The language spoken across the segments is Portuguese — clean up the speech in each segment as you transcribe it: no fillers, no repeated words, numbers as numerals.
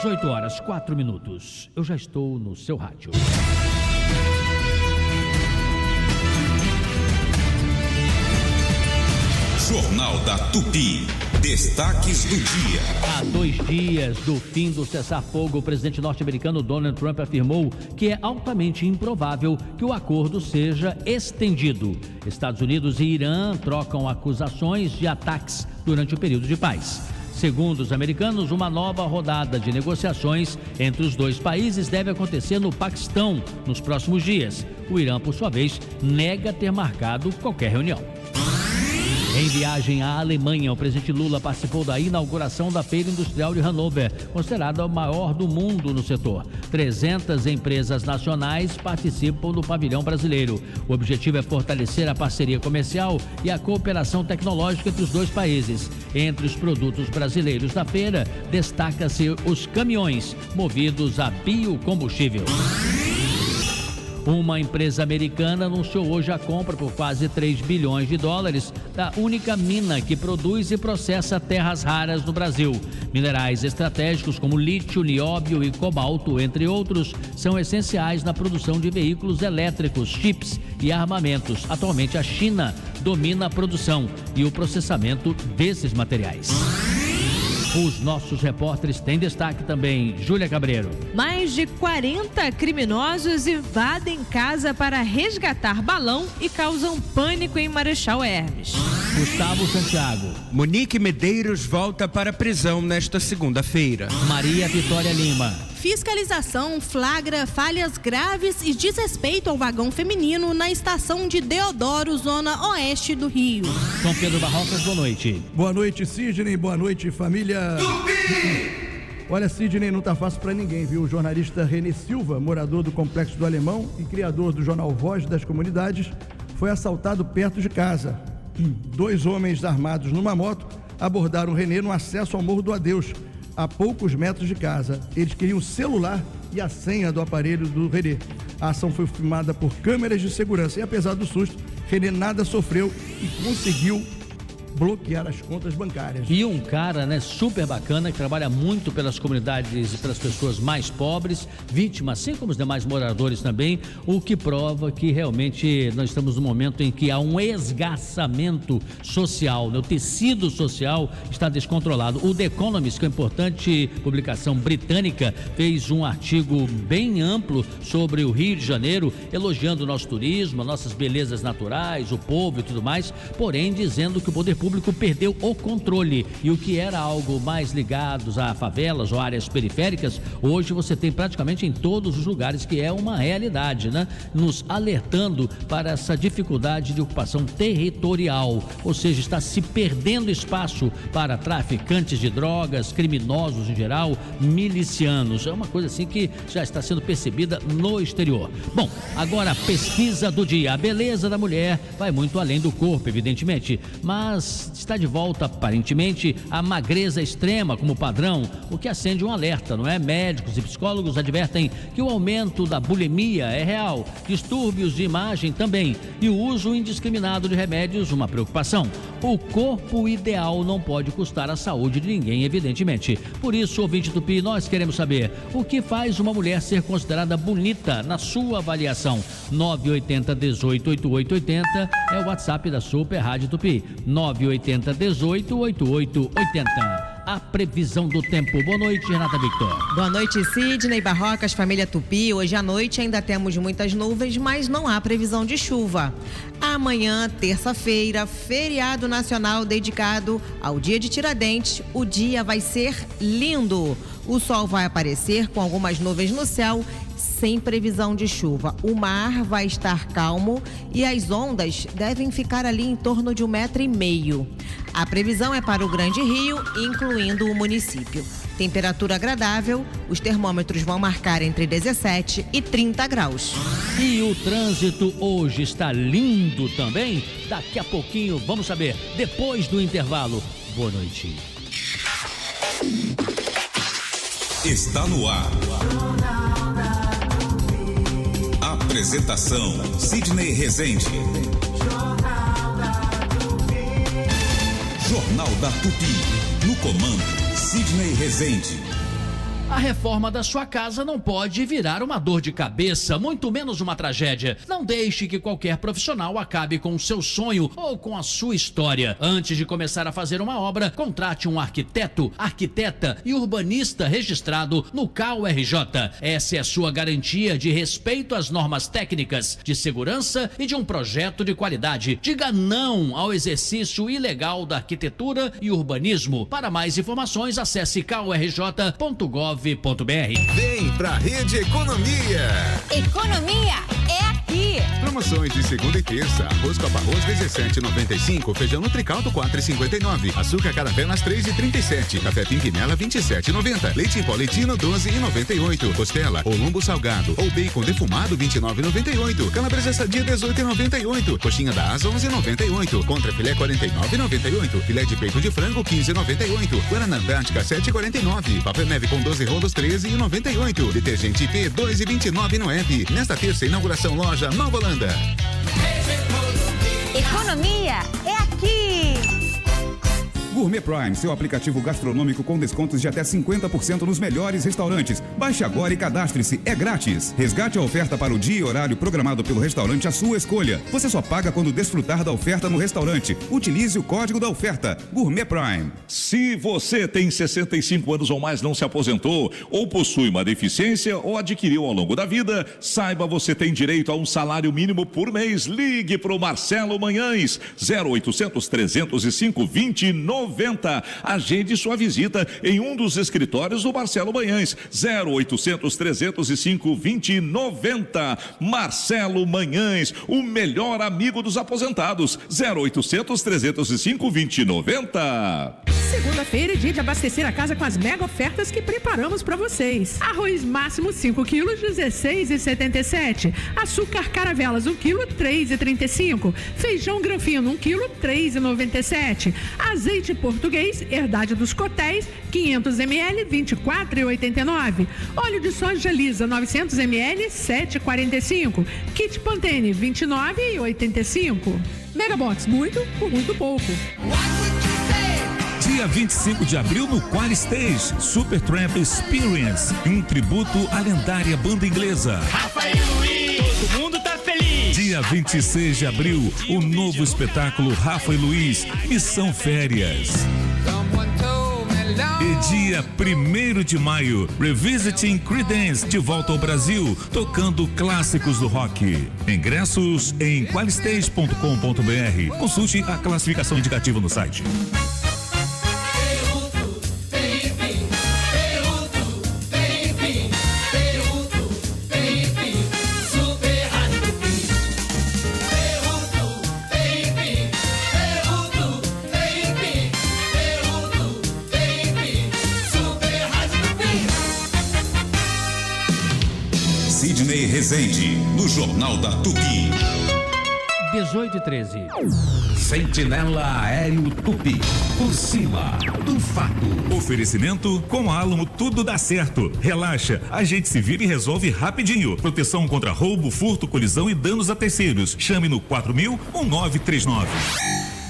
18h04. Eu já estou no seu rádio. Jornal da Tupi. Destaques do dia. Há 2 dias do fim do cessar-fogo, o presidente norte-americano Donald Trump afirmou que é altamente improvável que o acordo seja estendido. Estados Unidos e Irã trocam acusações de ataques durante o período de paz. Segundo os americanos, uma nova rodada de negociações entre os dois países deve acontecer no Paquistão nos próximos dias. O Irã, por sua vez, nega ter marcado qualquer reunião. Em viagem à Alemanha, o presidente Lula participou da inauguração da Feira Industrial de Hannover, considerada a maior do mundo no setor. 300 empresas nacionais participam do pavilhão brasileiro. O objetivo é fortalecer a parceria comercial e a cooperação tecnológica entre os dois países. Entre os produtos brasileiros da feira, destaca-se os caminhões movidos a biocombustível. Uma empresa americana anunciou hoje a compra por quase 3 bilhões de dólares da única mina que produz e processa terras raras no Brasil. Minerais estratégicos como lítio, nióbio e cobalto, entre outros, são essenciais na produção de veículos elétricos, chips e armamentos. Atualmente, a China domina a produção e o processamento desses materiais. Os nossos repórteres têm destaque também. Júlia Cabreiro. Mais de 40 criminosos invadem casa para resgatar balão e causam pânico em Marechal Hermes. Gustavo Santiago. Monique Medeiros volta para a prisão nesta segunda-feira. Maria Vitória Lima. Fiscalização flagra falhas graves e desrespeito ao vagão feminino na estação de Deodoro, zona oeste do Rio. São Pedro Barrocas, boa noite. Boa noite, Sidney. Boa noite, família. Olha, Sidney, não tá fácil para ninguém, viu? O jornalista René Silva, morador do Complexo do Alemão e criador do jornal Voz das Comunidades, foi assaltado perto de casa. 2 homens armados numa moto abordaram o René no acesso ao Morro do Adeus, a poucos metros de casa. Eles queriam o celular e a senha do aparelho do René. A ação foi filmada por câmeras de segurança e, apesar do susto, René nada sofreu e conseguiu bloquear as contas bancárias. E um cara, né, super bacana, que trabalha muito pelas comunidades e pelas pessoas mais pobres, vítimas, assim como os demais moradores também, o que prova que realmente nós estamos num momento em que há um esgarçamento social, né? O tecido social está descontrolado. O The Economist, que é uma importante publicação britânica, fez um artigo bem amplo sobre o Rio de Janeiro, elogiando o nosso turismo, nossas belezas naturais, o povo e tudo mais, porém dizendo que o poder público perdeu o controle e o que era algo mais ligados a favelas ou áreas periféricas, hoje você tem praticamente em todos os lugares, que é uma realidade, né? Nos alertando para essa dificuldade de ocupação territorial, ou seja, está se perdendo espaço para traficantes de drogas, criminosos em geral, milicianos. É uma coisa assim que já está sendo percebida no exterior. Bom, agora a pesquisa do dia. A beleza da mulher vai muito além do corpo, evidentemente, mas está de volta, aparentemente, a magreza extrema como padrão, o que acende um alerta, não é? Médicos e psicólogos advertem que o aumento da bulimia é real, distúrbios de imagem também, e o uso indiscriminado de remédios, uma preocupação. O corpo ideal não pode custar a saúde de ninguém, evidentemente. Por isso, ouvinte Tupi, nós queremos saber o que faz uma mulher ser considerada bonita na sua avaliação. 980 18 8880 é o WhatsApp da Super Rádio Tupi. 980 18 8880. A previsão do tempo. Boa noite, Renata Victor. Boa noite, Sidney, Barrocas, família Tupi. Hoje à noite ainda temos muitas nuvens, mas não há previsão de chuva. Amanhã, terça-feira, feriado nacional dedicado ao Dia de Tiradentes, o dia vai ser lindo. O sol vai aparecer com algumas nuvens no céu, sem previsão de chuva. O mar vai estar calmo e as ondas devem ficar ali em torno de 1,5 metro. A previsão é para o Grande Rio, incluindo o município. Temperatura agradável, os termômetros vão marcar entre 17 e 30 graus. E o trânsito hoje está lindo também? Daqui a pouquinho vamos saber, depois do intervalo. Boa noite. Está no ar. Apresentação: Sidney Rezende. Jornal da Tupi. No comando, Sidney Rezende. A reforma da sua casa não pode virar uma dor de cabeça, muito menos uma tragédia. Não deixe que qualquer profissional acabe com o seu sonho ou com a sua história. Antes de começar a fazer uma obra, contrate um arquiteto, arquiteta e urbanista registrado no CAURJ. Essa é a sua garantia de respeito às normas técnicas, de segurança e de um projeto de qualidade. Diga não ao exercício ilegal da arquitetura e urbanismo. Para mais informações, acesse caurj.gov.br. Vem pra Rede Economia. Economia é aqui. Promoções de segunda e terça. Arroz com arroz 17,95. Feijão Nutricaldo 4,59. Açúcar Caravelas 3,37. Café Pimpinela 27,90. Leite em pó Leitino 12,98. Costela ou lombo salgado ou bacon defumado 29,98. Calabresa sadia 18,98. Coxinha da asa 11,98. Contra filé 49,98. Filé de peito de frango 15,98. Guaraná Antártica 7,49. Papel neve com 12 rolos 13,98. Detergente IP 2,29 no app. Nesta terça, inauguração loja Nova Holanda. Economia é aqui. Gourmet Prime, seu aplicativo gastronômico com descontos de até 50% nos melhores restaurantes. Baixe agora e cadastre-se, é grátis. Resgate a oferta para o dia e horário programado pelo restaurante à sua escolha. Você só paga quando desfrutar da oferta no restaurante. Utilize o código da oferta, Gourmet Prime. Se você tem 65 anos ou mais, não se aposentou, ou possui uma deficiência ou adquiriu ao longo da vida, saiba, você tem direito a um salário mínimo por mês. Ligue para o Marcelo Manhães, 0800 305 2090. Agende sua visita em um dos escritórios do Marcelo Manhães, 0800 305 2090. Marcelo Manhães, o melhor amigo dos aposentados, 0800 305 2090. Segunda-feira é dia de abastecer a casa com as mega ofertas que preparamos para vocês. Arroz máximo 5 quilos, 16,77. Açúcar Caravelas 1 quilo, 3,35. Feijão Granfino 1 quilo, 3,97. Azeite português, herdade dos Cotéis, 500 ml, 24,89. Óleo de soja lisa 900 ml, 7,45. Kit Pantene 29,85. Megabox, muito por muito pouco. Dia 25 de abril no Qualistage, Supertramp Experience, um tributo à lendária banda inglesa. Rafael Luiz, todo mundo tá feliz. Dia 26 de abril, o novo espetáculo Rafa e Luiz, Missão Férias. E dia 1º de maio, Revisiting Creedence, de volta ao Brasil, tocando clássicos do rock. Ingressos em qualistage.com.br. Consulte a classificação indicativa no site. Sidney Rezende, no Jornal da Tupi. 18h13. Sentinela Aéreo Tupi, por cima do fato. Oferecimento: com a Alamo tudo dá certo. Relaxa, a gente se vira e resolve rapidinho. Proteção contra roubo, furto, colisão e danos a terceiros. Chame no 4000-1939.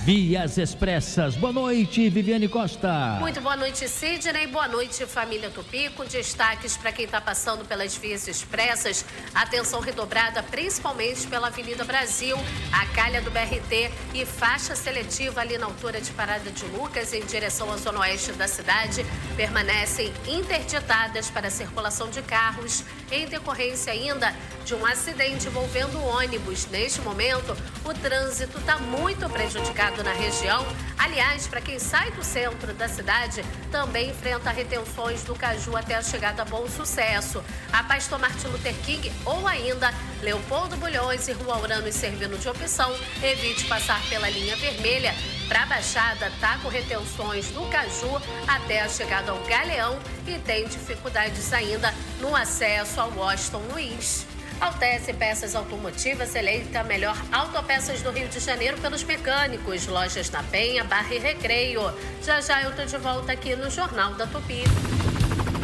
Vias Expressas. Boa noite, Viviane Costa. Muito boa noite, Sidney. Boa noite, família Tupi. Com destaques para quem está passando pelas vias expressas. Atenção redobrada, principalmente pela Avenida Brasil, a calha do BRT e faixa seletiva ali na altura de Parada de Lucas, em direção à zona oeste da cidade, permanecem interditadas para a circulação de carros, em decorrência ainda de um acidente envolvendo ônibus. Neste momento, o trânsito está muito prejudicado na região. Aliás, para quem sai do centro da cidade, também enfrenta retenções do Caju até a chegada a Bom Sucesso. A Pastor Martin Luther King ou ainda Leopoldo Bulhões e Rua Urano servindo de opção. Evite passar pela linha vermelha. Para a Baixada, está com retenções do Caju até a chegada ao Galeão e tem dificuldades ainda no acesso ao Washington Luiz. Altece Peças Automotivas, eleita a melhor autopeças do Rio de Janeiro pelos mecânicos. Lojas na Penha, Barra e Recreio. Já já eu tô de volta aqui no Jornal da Tupi.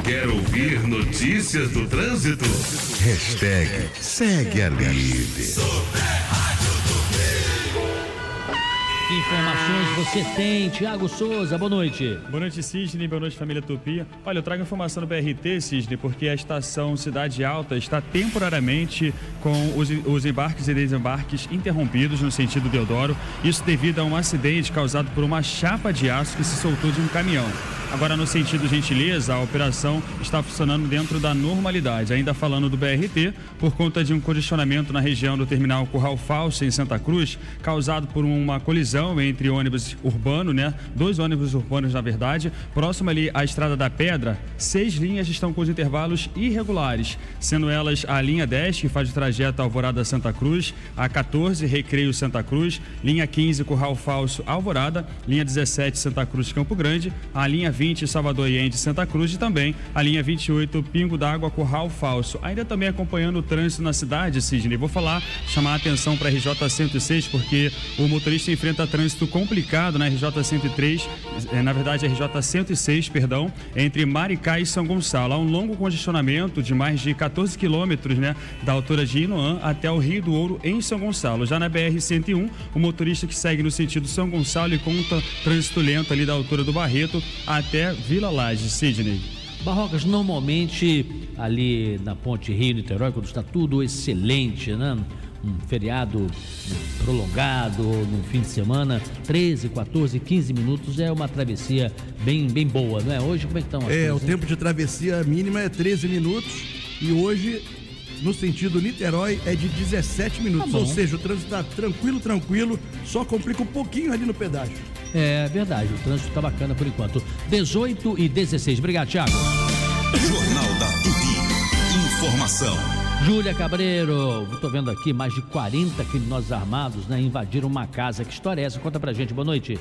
Quer ouvir notícias do trânsito? Segue a líder. informações você tem. Tiago Souza, boa noite. Boa noite, Sidney. Boa noite, família Tupi. Olha, eu trago informação do BRT, Sidney, porque a estação Cidade Alta está temporariamente com os embarques e desembarques interrompidos no sentido Deodoro. Isso devido a um acidente causado por uma chapa de aço que se soltou de um caminhão. Agora, no sentido Gentileza, a operação está funcionando dentro da normalidade. Ainda falando do BRT, por conta de um congestionamento na região do terminal Curral Falso, em Santa Cruz, causado por uma colisão entre ônibus urbano, né? 2 ônibus urbanos, na verdade. Próximo ali à Estrada da Pedra, 6 linhas estão com os intervalos irregulares, sendo elas a linha 10, que faz o trajeto Alvorada Santa Cruz, a 14, Recreio Santa Cruz, linha 15, Curral Falso Alvorada, linha 17, Santa Cruz Campo Grande, a linha 20, Salvador Allende Santa Cruz e também a linha 28, Pingo d'Água, Curral Falso. Ainda também acompanhando o trânsito na cidade, Sidney, vou chamar a atenção para a RJ 106, porque o motorista enfrenta trânsito complicado na RJ 103, na verdade RJ 106, perdão, entre Maricá e São Gonçalo. Há um longo congestionamento de mais de 14 quilômetros, né, da altura de Inoã até o Rio do Ouro, em São Gonçalo. Já na BR-101, o motorista que segue no sentido São Gonçalo e conta trânsito lento ali da altura do Barreto até Vila Laje, Sidney. Barrocas, normalmente ali na Ponte Rio-Niterói, quando está tudo excelente, né? Um feriado prolongado, no fim de semana, 13, 14, 15 minutos é uma travessia bem boa, não é? Hoje como é que estão as coisas? O tempo de travessia mínima é 13 minutos e hoje, no sentido Niterói, é de 17 minutos, ou seja, o trânsito está tranquilo, só complica um pouquinho ali no pedágio. É verdade, o trânsito está bacana por enquanto. 18 e 16, obrigado, Thiago. Jornal da Tupi, informação. Júlia Cabreiro, estou vendo aqui mais de 40 criminosos armados, né, invadiram uma casa. Que história é essa? Conta pra gente, boa noite.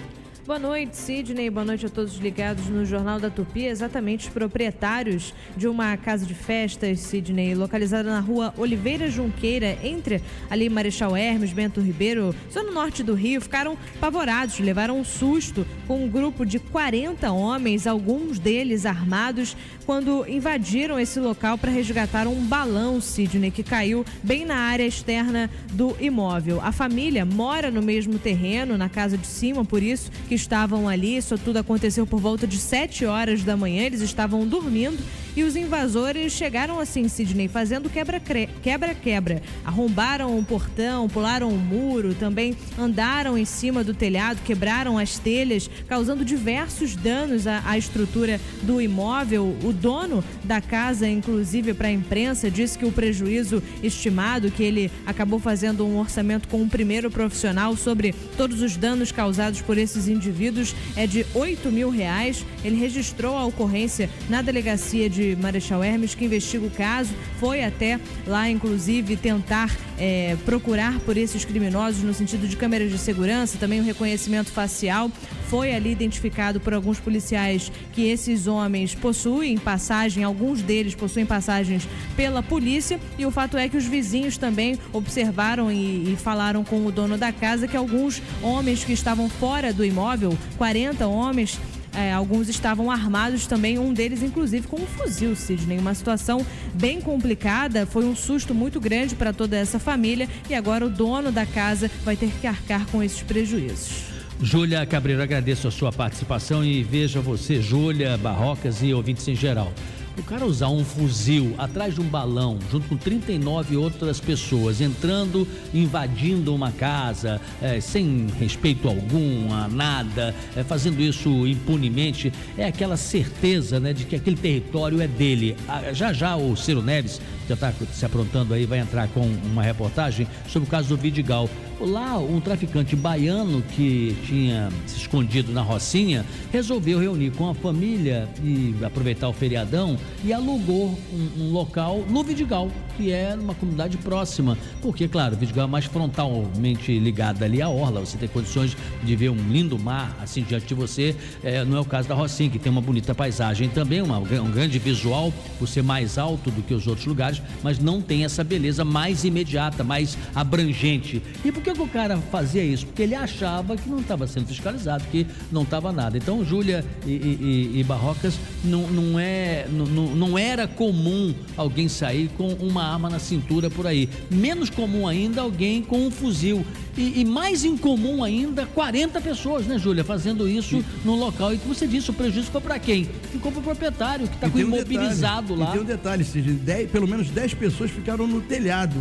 Boa noite, Sidney. Boa noite a todos ligados no Jornal da Tupi. Exatamente, os proprietários de uma casa de festas, Sidney, localizada na rua Oliveira Junqueira, entre ali Marechal Hermes, Bento Ribeiro, zona norte do Rio, ficaram apavorados, levaram um susto com um grupo de 40 homens, alguns deles armados, quando invadiram esse local para resgatar um balão, Sidney, que caiu bem na área externa do imóvel. A família mora no mesmo terreno, na casa de cima, por isso que estavam ali. Isso tudo aconteceu por volta de 7 horas da manhã, eles estavam dormindo e os invasores chegaram assim, Sidney, fazendo quebra-quebra. Arrombaram o portão, pularam o muro, também andaram em cima do telhado, quebraram as telhas, causando diversos danos à estrutura do imóvel. O dono da casa, inclusive para a imprensa, disse que o prejuízo estimado, que ele acabou fazendo um orçamento com um primeiro profissional sobre todos os danos causados por esses indivíduos, é de R$8 mil. Ele registrou a ocorrência na delegacia de Marechal Hermes, que investiga o caso, foi até lá, inclusive, tentar procurar por esses criminosos no sentido de câmeras de segurança, também o reconhecimento facial. Foi ali identificado por alguns policiais que esses homens possuem passagem, alguns deles possuem passagens pela polícia, e o fato é que os vizinhos também observaram e falaram com o dono da casa que alguns homens que estavam fora do imóvel, 40 homens, alguns estavam armados também, um deles inclusive com um fuzil, Sidney. Uma situação bem complicada, foi um susto muito grande para toda essa família e agora o dono da casa vai ter que arcar com esses prejuízos. Júlia Cabreiro, agradeço a sua participação e veja você, Júlia, Barrocas e ouvintes em geral. O cara usar um fuzil atrás de um balão, junto com 39 outras pessoas, entrando, invadindo uma casa, sem respeito algum a nada, fazendo isso impunemente, é aquela certeza, né, de que aquele território é dele. Já o Ciro Neves, que já está se aprontando aí, vai entrar com uma reportagem sobre o caso do Vidigal. Lá, um traficante baiano que tinha se escondido na Rocinha resolveu reunir com a família e aproveitar o feriadão e alugou um local no Vidigal, que é numa comunidade próxima, porque, claro, o Vidigal é mais frontalmente ligado ali à orla, você tem condições de ver um lindo mar assim diante de você, não é o caso da Rocinha, que tem uma bonita paisagem também, um grande visual, por ser mais alto do que os outros lugares, mas não tem essa beleza mais imediata, mais abrangente. E por que o cara fazia isso? Porque ele achava que não estava sendo fiscalizado, que não estava nada. Então, Júlia e Barrocas, não era comum alguém sair com uma arma na cintura por aí. Menos comum ainda alguém com um fuzil. E mais incomum ainda, 40 pessoas, né, Júlia, fazendo isso no local. E como você disse, o prejuízo ficou para quem? Ficou para o proprietário, que está imobilizado lá. E tem um detalhe, Cid, pelo menos 10 pessoas ficaram no telhado.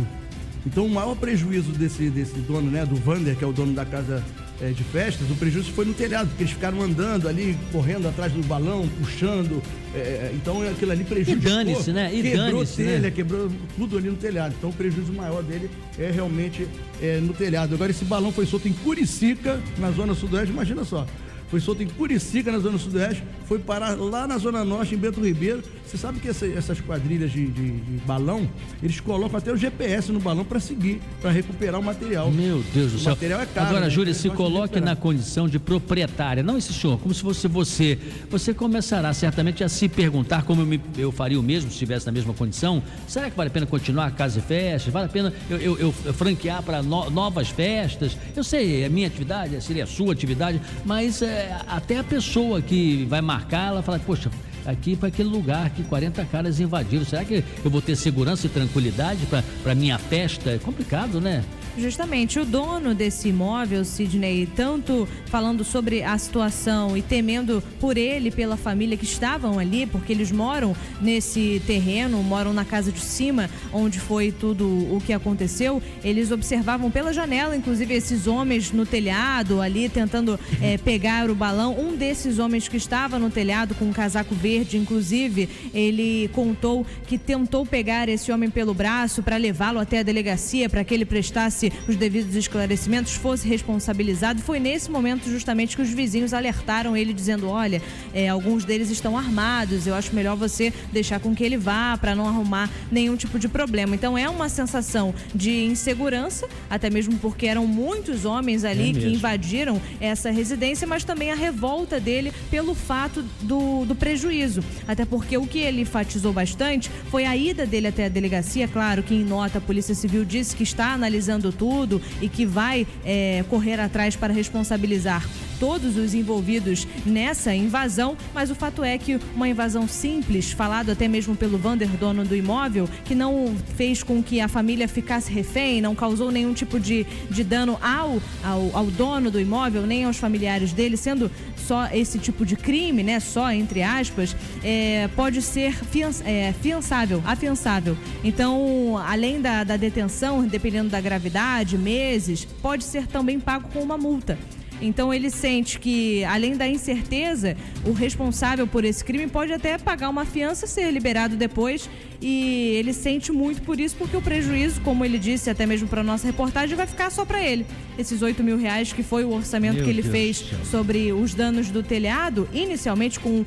Então o maior prejuízo desse dono, né, do Vander, que é o dono da casa de festas, o prejuízo foi no telhado, porque eles ficaram andando ali, correndo atrás do balão, puxando, então aquilo ali prejudicou. E dane-se, né? Quebrou telha, quebrou tudo ali no telhado. Então o prejuízo maior dele é realmente no telhado. Agora esse balão foi solto em Curicica, na zona sudoeste, imagina só. Foi solto em Curicica, na zona sudoeste, foi parar lá na zona norte, em Bento Ribeiro. Você sabe que essas quadrilhas de balão, eles colocam até o GPS no balão para seguir, para recuperar o material. Meu Deus do céu. O material é caro. Agora, né? Júlia, se coloque na condição de proprietária, não esse senhor, como se fosse você. Você começará certamente a se perguntar, como eu faria o mesmo se estivesse na mesma condição, será que vale a pena continuar a casa e festas? Vale a pena eu franquear para novas festas? Eu sei, é minha atividade, seria a sua atividade, mas até a pessoa que vai marcar, ela fala, poxa, aqui para aquele lugar que 40 caras invadiram, será que eu vou ter segurança e tranquilidade para minha festa? É complicado, né? Justamente, o dono desse imóvel, Sidney, tanto falando sobre a situação e temendo por ele, pela família que estavam ali, porque eles moram nesse terreno, moram na casa de cima, onde foi tudo o que aconteceu, eles observavam pela janela, inclusive esses homens no telhado ali, tentando pegar o balão. Um desses homens que estava no telhado com um casaco verde, inclusive, ele contou que tentou pegar esse homem pelo braço para levá-lo até a delegacia, para que ele prestasse os devidos esclarecimentos, fosse responsabilizado. Foi nesse momento justamente que os vizinhos alertaram ele, dizendo, olha, alguns deles estão armados, eu acho melhor você deixar com que ele vá para não arrumar nenhum tipo de problema. Então é uma sensação de insegurança, até mesmo porque eram muitos homens ali que invadiram essa residência, mas também a revolta dele pelo fato do prejuízo, até porque o que ele enfatizou bastante foi a ida dele até a delegacia. Claro que em nota a Polícia Civil disse que está analisando tudo e que vai correr atrás para responsabilizar todos os envolvidos nessa invasão, mas o fato é que uma invasão simples, falado até mesmo pelo Vander, dono do imóvel, que não fez com que a família ficasse refém, não causou nenhum tipo de dano ao dono do imóvel, nem aos familiares dele, sendo só esse tipo de crime, né, só entre aspas, pode ser afiançável. Então, além da detenção, dependendo da gravidade, meses, pode ser também pago com uma multa. Então ele sente que, além da incerteza, o responsável por esse crime pode até pagar uma fiança, ser liberado depois, e ele sente muito por isso, porque o prejuízo, como ele disse até mesmo para nossa reportagem, vai ficar só para ele. Esses R$8 mil que foi o orçamento que ele fez sobre os danos do telhado, inicialmente com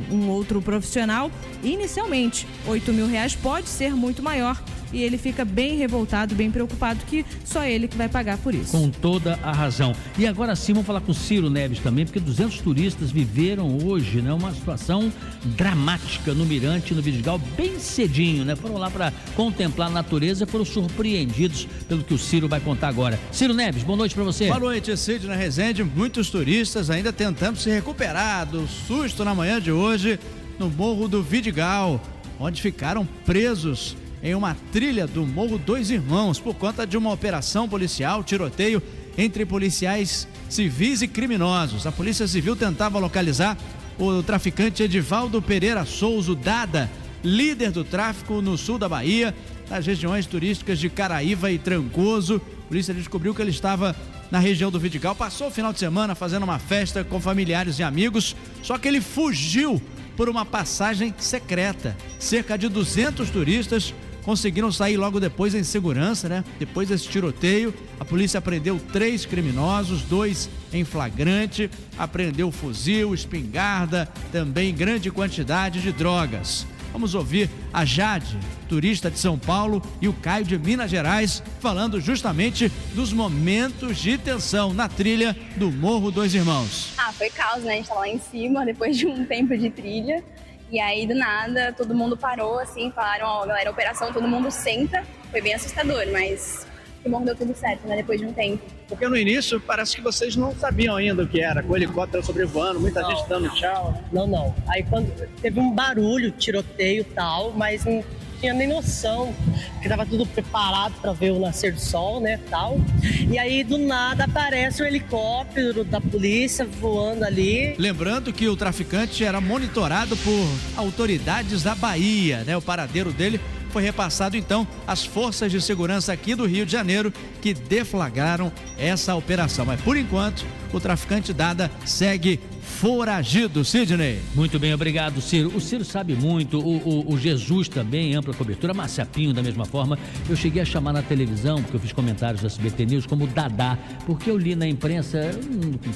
um outro profissional, inicialmente R$8 mil pode ser muito maior. E ele fica bem revoltado, bem preocupado, que só ele que vai pagar por isso. Com toda a razão. E agora sim, vamos falar com o Ciro Neves também, porque 200 turistas viveram hoje, né, uma situação dramática no Mirante, no Vidigal, bem cedinho, né? Foram lá para contemplar a natureza e foram surpreendidos pelo que o Ciro vai contar agora. Ciro Neves, boa noite para você. Boa noite, Sidney Rezende. Muitos turistas ainda tentando se recuperar do susto na manhã de hoje no Morro do Vidigal, onde ficaram presos em uma trilha do Morro Dois Irmãos por conta de uma operação policial, tiroteio entre policiais civis e criminosos. A Polícia Civil tentava localizar o traficante Edivaldo Pereira Souza Dada, líder do tráfico no sul da Bahia, nas regiões turísticas de Caraíva e Trancoso. A polícia descobriu que ele estava na região do Vidigal, passou o final de semana fazendo uma festa com familiares e amigos, só que ele fugiu por uma passagem secreta. Cerca de 200 turistas conseguiram sair logo depois em segurança, né? Depois desse tiroteio, a polícia apreendeu 3 criminosos, 2 em flagrante, apreendeu fuzil, espingarda, também grande quantidade de drogas. Vamos ouvir a Jade, turista de São Paulo, e o Caio de Minas Gerais, falando justamente dos momentos de tensão na trilha do Morro Dois Irmãos. Foi caos, né? A gente tá lá em cima, depois de um tempo de trilha. E aí, do nada, todo mundo parou, assim, falaram, ó, galera, operação, todo mundo senta. Foi bem assustador, mas que bom que deu tudo certo, né? Depois de um tempo. Porque no início parece que vocês não sabiam ainda o que era, com o helicóptero sobrevoando, muita gente dando tchau. Não. Aí quando teve um barulho, tiroteio e tal, mas não tinha nem noção, porque tava tudo preparado para ver o nascer do sol, né, tal. E aí do nada aparece um helicóptero da polícia voando ali. Lembrando que o traficante era monitorado por autoridades da Bahia, né? O paradeiro dele foi repassado então às forças de segurança aqui do Rio de Janeiro que deflagraram essa operação. Mas por enquanto o traficante Dada segue foragido, Sidney. Muito bem, obrigado, Ciro. O Ciro sabe muito, o Jesus também, ampla cobertura, Márcia Pinho da mesma forma. Eu cheguei a chamar na televisão, porque eu fiz comentários do SBT News, como Dadá, porque eu li na imprensa,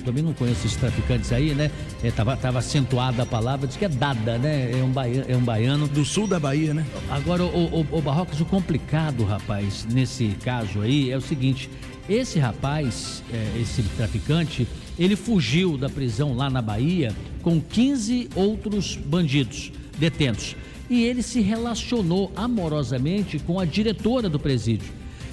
também não conheço esses traficantes aí, né? Tava acentuada a palavra, diz que é Dada, né? É um baiano. Do sul da Bahia, né? Agora, o Barrocas, o complicado, rapaz, nesse caso aí, é o seguinte, esse rapaz, esse traficante, ele fugiu da prisão lá na Bahia com 15 outros bandidos detentos. E ele se relacionou amorosamente com a diretora do presídio.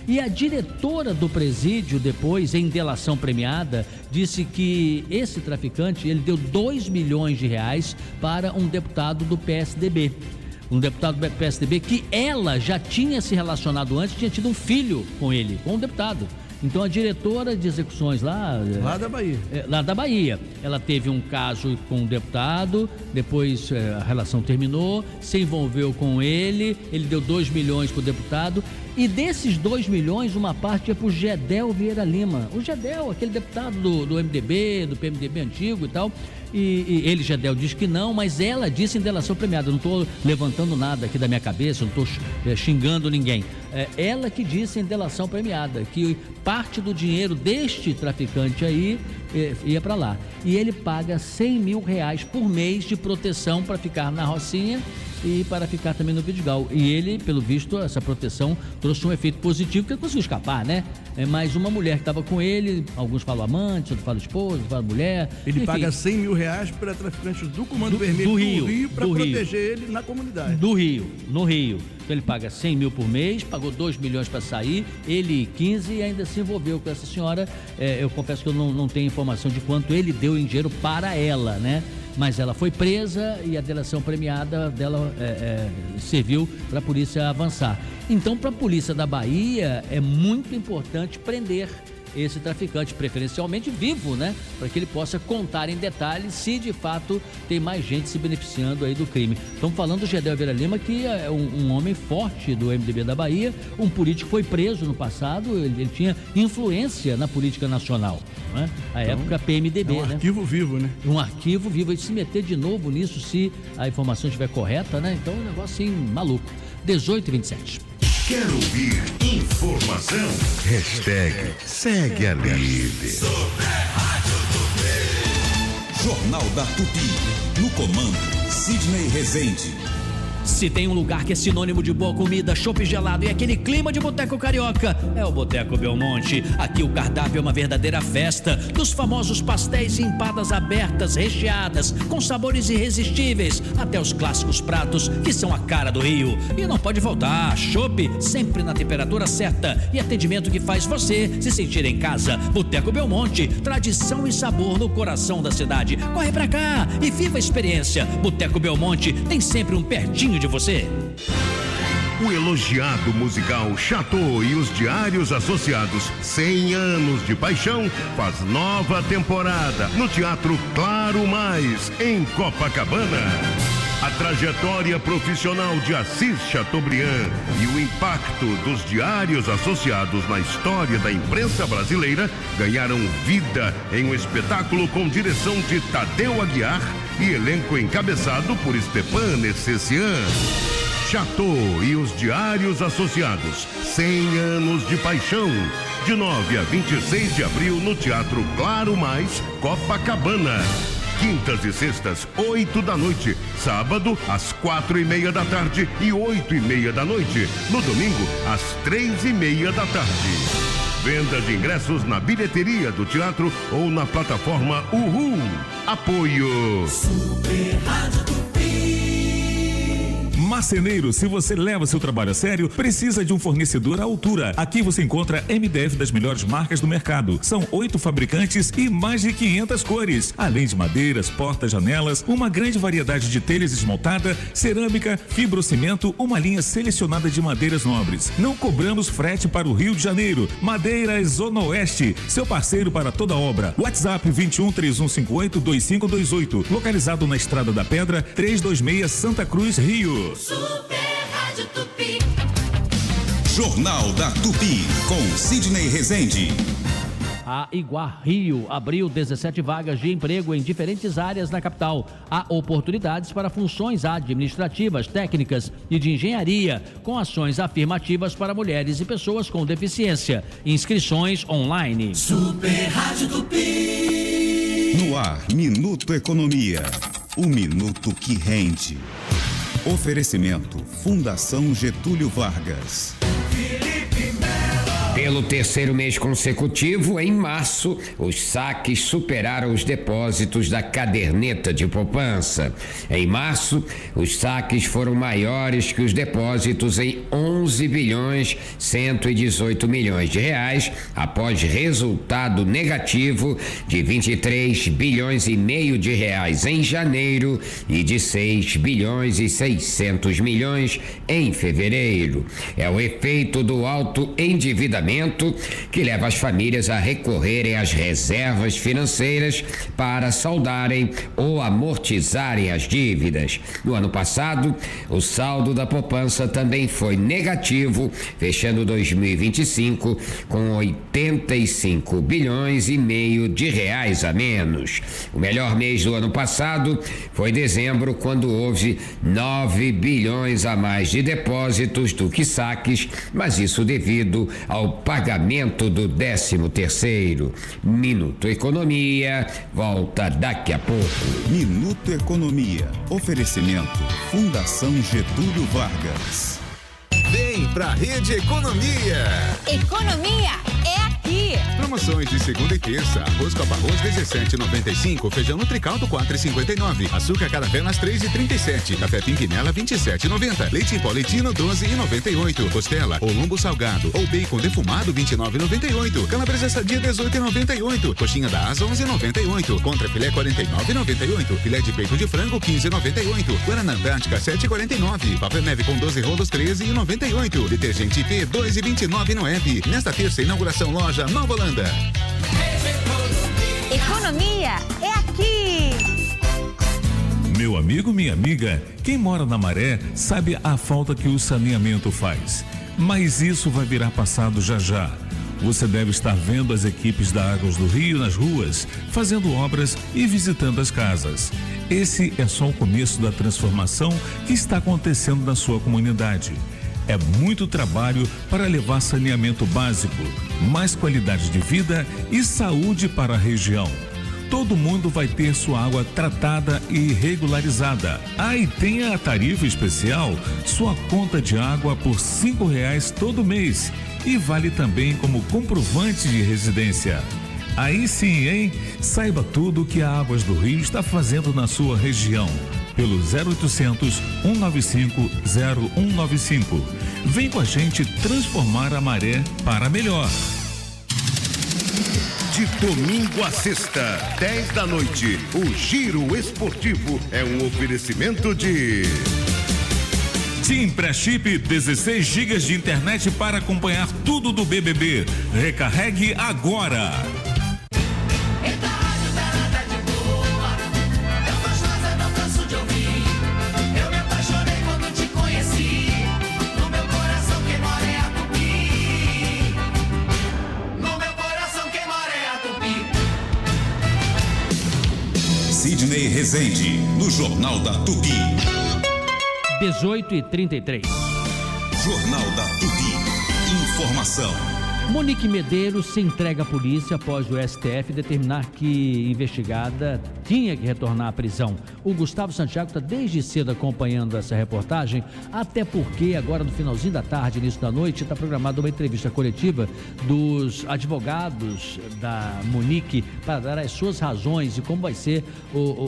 E a diretora do presídio, depois, em delação premiada, disse que esse traficante, ele deu 2 milhões de reais para um deputado do PSDB. Um deputado do PSDB que ela já tinha se relacionado antes, tinha tido um filho com ele, com um deputado. Então a diretora de execuções lá da Bahia. Lá da Bahia. Ela teve um caso com um deputado, depois a relação terminou, se envolveu com ele deu 2 milhões para o deputado. E desses 2 milhões, uma parte é para o Gedel Vieira Lima. O Gedel, aquele deputado do MDB, do PMDB antigo e tal. E ele, Gedel, diz que não, mas ela disse em delação premiada. Eu não estou levantando nada aqui da minha cabeça, não estou xingando ninguém. Ela que disse em delação premiada que parte do dinheiro deste traficante aí ia para lá. E ele paga 100 mil reais por mês de proteção para ficar na Rocinha e para ficar também no Vidigal. E ele, pelo visto, essa proteção trouxe um efeito positivo, porque ele conseguiu escapar, né? Mas uma mulher que estava com ele, alguns falam amante, outros falam esposa, outros falam mulher. Ele enfim, paga 100 mil reais para traficantes do Comando Vermelho do Rio para proteger ele na comunidade. No Rio. Então ele paga 100 mil por mês, pagou 2 milhões para sair, ele 15 e ainda se envolveu com essa senhora. Eu confesso que eu não tenho informação de quanto ele deu em dinheiro para ela, né? Mas ela foi presa e a delação premiada dela serviu para a polícia avançar. Então, para a polícia da Bahia, é muito importante prender esse traficante, preferencialmente vivo, né? Para que ele possa contar em detalhes se de fato tem mais gente se beneficiando aí do crime. Estamos falando do Gedel Vieira Lima, que é um homem forte do MDB da Bahia, um político que foi preso no passado, ele tinha influência na política nacional, né? A época PMDB, né? Arquivo vivo, né? Um arquivo vivo, e se meter de novo nisso, se a informação estiver correta, né? Então é um negócio assim, maluco. 18h27. Quer ouvir informação? #segue a líder. Jornal da Tupi. No comando, Sidney Rezende. Se tem um lugar que é sinônimo de boa comida, chopp gelado e aquele clima de boteco carioca, é o Boteco Belmonte. Aqui o cardápio é uma verdadeira festa, dos famosos pastéis e empadas abertas, recheadas, com sabores irresistíveis, até os clássicos pratos que são a cara do Rio. E não pode faltar, chopp sempre na temperatura certa e atendimento que faz você se sentir em casa. Boteco Belmonte, tradição e sabor no coração da cidade. Corre pra cá e viva a experiência. Boteco Belmonte tem sempre um pertinho de você. O elogiado musical Chateau e os Diários Associados, 100 anos de paixão, faz nova temporada no Teatro Claro Mais, em Copacabana. A trajetória profissional de Assis Chateaubriand e o impacto dos Diários Associados na história da imprensa brasileira ganharam vida em um espetáculo com direção de Tadeu Aguiar e elenco encabeçado por Stepan Essessian. Chateau e os Diários Associados, 100 anos de paixão. De 9 a 26 de abril no Teatro Claro Mais, Copacabana. Quintas e sextas, 8 da noite. Sábado, às 4:30 da tarde e 8:30 da noite. No domingo, às 3:30 da tarde. Venda de ingressos na bilheteria do teatro ou na plataforma Uhul. Apoio Super Rádio Tupi. Marceneiro, se você leva seu trabalho a sério, precisa de um fornecedor à altura. Aqui você encontra MDF das melhores marcas do mercado. São 8 fabricantes e mais de 500 cores. Além de madeiras, portas, janelas, uma grande variedade de telhas esmaltada, cerâmica, fibrocimento, uma linha selecionada de madeiras nobres. Não cobramos frete para o Rio de Janeiro. Madeiras Zona Oeste, seu parceiro para toda obra. WhatsApp 21 3158 2528. Localizado na Estrada da Pedra, 326 Santa Cruz, Rio. Super Rádio Tupi. Jornal da Tupi, com Sidney Rezende. A Iguar Rio abriu 17 vagas de emprego em diferentes áreas na capital. Há oportunidades para funções administrativas, técnicas e de engenharia, com ações afirmativas para mulheres e pessoas com deficiência. Inscrições online. Super Rádio Tupi. No ar, Minuto Economia. O minuto que rende. Oferecimento Fundação Getúlio Vargas. Pelo terceiro mês consecutivo, em março, os saques superaram os depósitos da caderneta de poupança. Em março, os saques foram maiores que os depósitos em 11 bilhões 118 milhões de reais, após resultado negativo de 23 bilhões e meio de reais em janeiro e de 6 bilhões e 600 milhões em fevereiro. É o efeito do alto endividamento que leva as famílias a recorrerem às reservas financeiras para saldarem ou amortizarem as dívidas. No ano passado, o saldo da poupança também foi negativo, fechando 2025 com 85 bilhões e meio de reais a menos. O melhor mês do ano passado foi dezembro, quando houve 9 bilhões a mais de depósitos do que saques, mas isso devido ao pagamento do 13º. Minuto Economia volta daqui a pouco. Minuto Economia. Oferecimento Fundação Getúlio Vargas. Vem pra Rede Economia. Economia é aqui. Promoções de segunda e terça. Arroz com arroz 17,95. Feijão Nutricaldo 4,59. Açúcar Caravelas 3,37. Café Pimpinela 27,90. Leite em pó Leitino 12,98. Costela ou lombo salgado ou bacon defumado 29,98. Calabresa sadia 18,98. Coxinha da asa 11,98. Contra filé 49,98. Filé de peito de frango 15,98. Guaraná Antártica 7,49. Papel neve com 12 rolos 13,98. Detergente IP 2,29 no app. Nesta terça, inauguração loja Nova Holanda. Economia é aqui. Meu amigo, minha amiga, quem mora na Maré sabe a falta que o saneamento faz. Mas isso vai virar passado já já. Você deve estar vendo as equipes da Águas do Rio nas ruas, fazendo obras e visitando as casas. Esse é só o começo da transformação que está acontecendo na sua comunidade. É muito trabalho para levar saneamento básico, mais qualidade de vida e saúde para a região. Todo mundo vai ter sua água tratada e regularizada. Ah, e tem a tarifa especial, sua conta de água por R$5 todo mês. E vale também como comprovante de residência. Aí sim, hein? Saiba tudo o que a Águas do Rio está fazendo na sua região. Pelo 0800 195 0195. Vem com a gente transformar a Maré para melhor. De domingo a sexta, 10 da noite, o Giro Esportivo é um oferecimento de... Tim Pré-Chip, 16 GB de internet para acompanhar tudo do BBB. Recarregue agora. Sidney Rezende, no Jornal da Tupi. 18h33. Jornal da Tupi. Informação. Monique Medeiros se entrega à polícia após o STF determinar que investigada tinha que retornar à prisão. O Gustavo Santiago está desde cedo acompanhando essa reportagem, até porque agora no finalzinho da tarde, início da noite, está programada uma entrevista coletiva dos advogados da Monique para dar as suas razões e como vai ser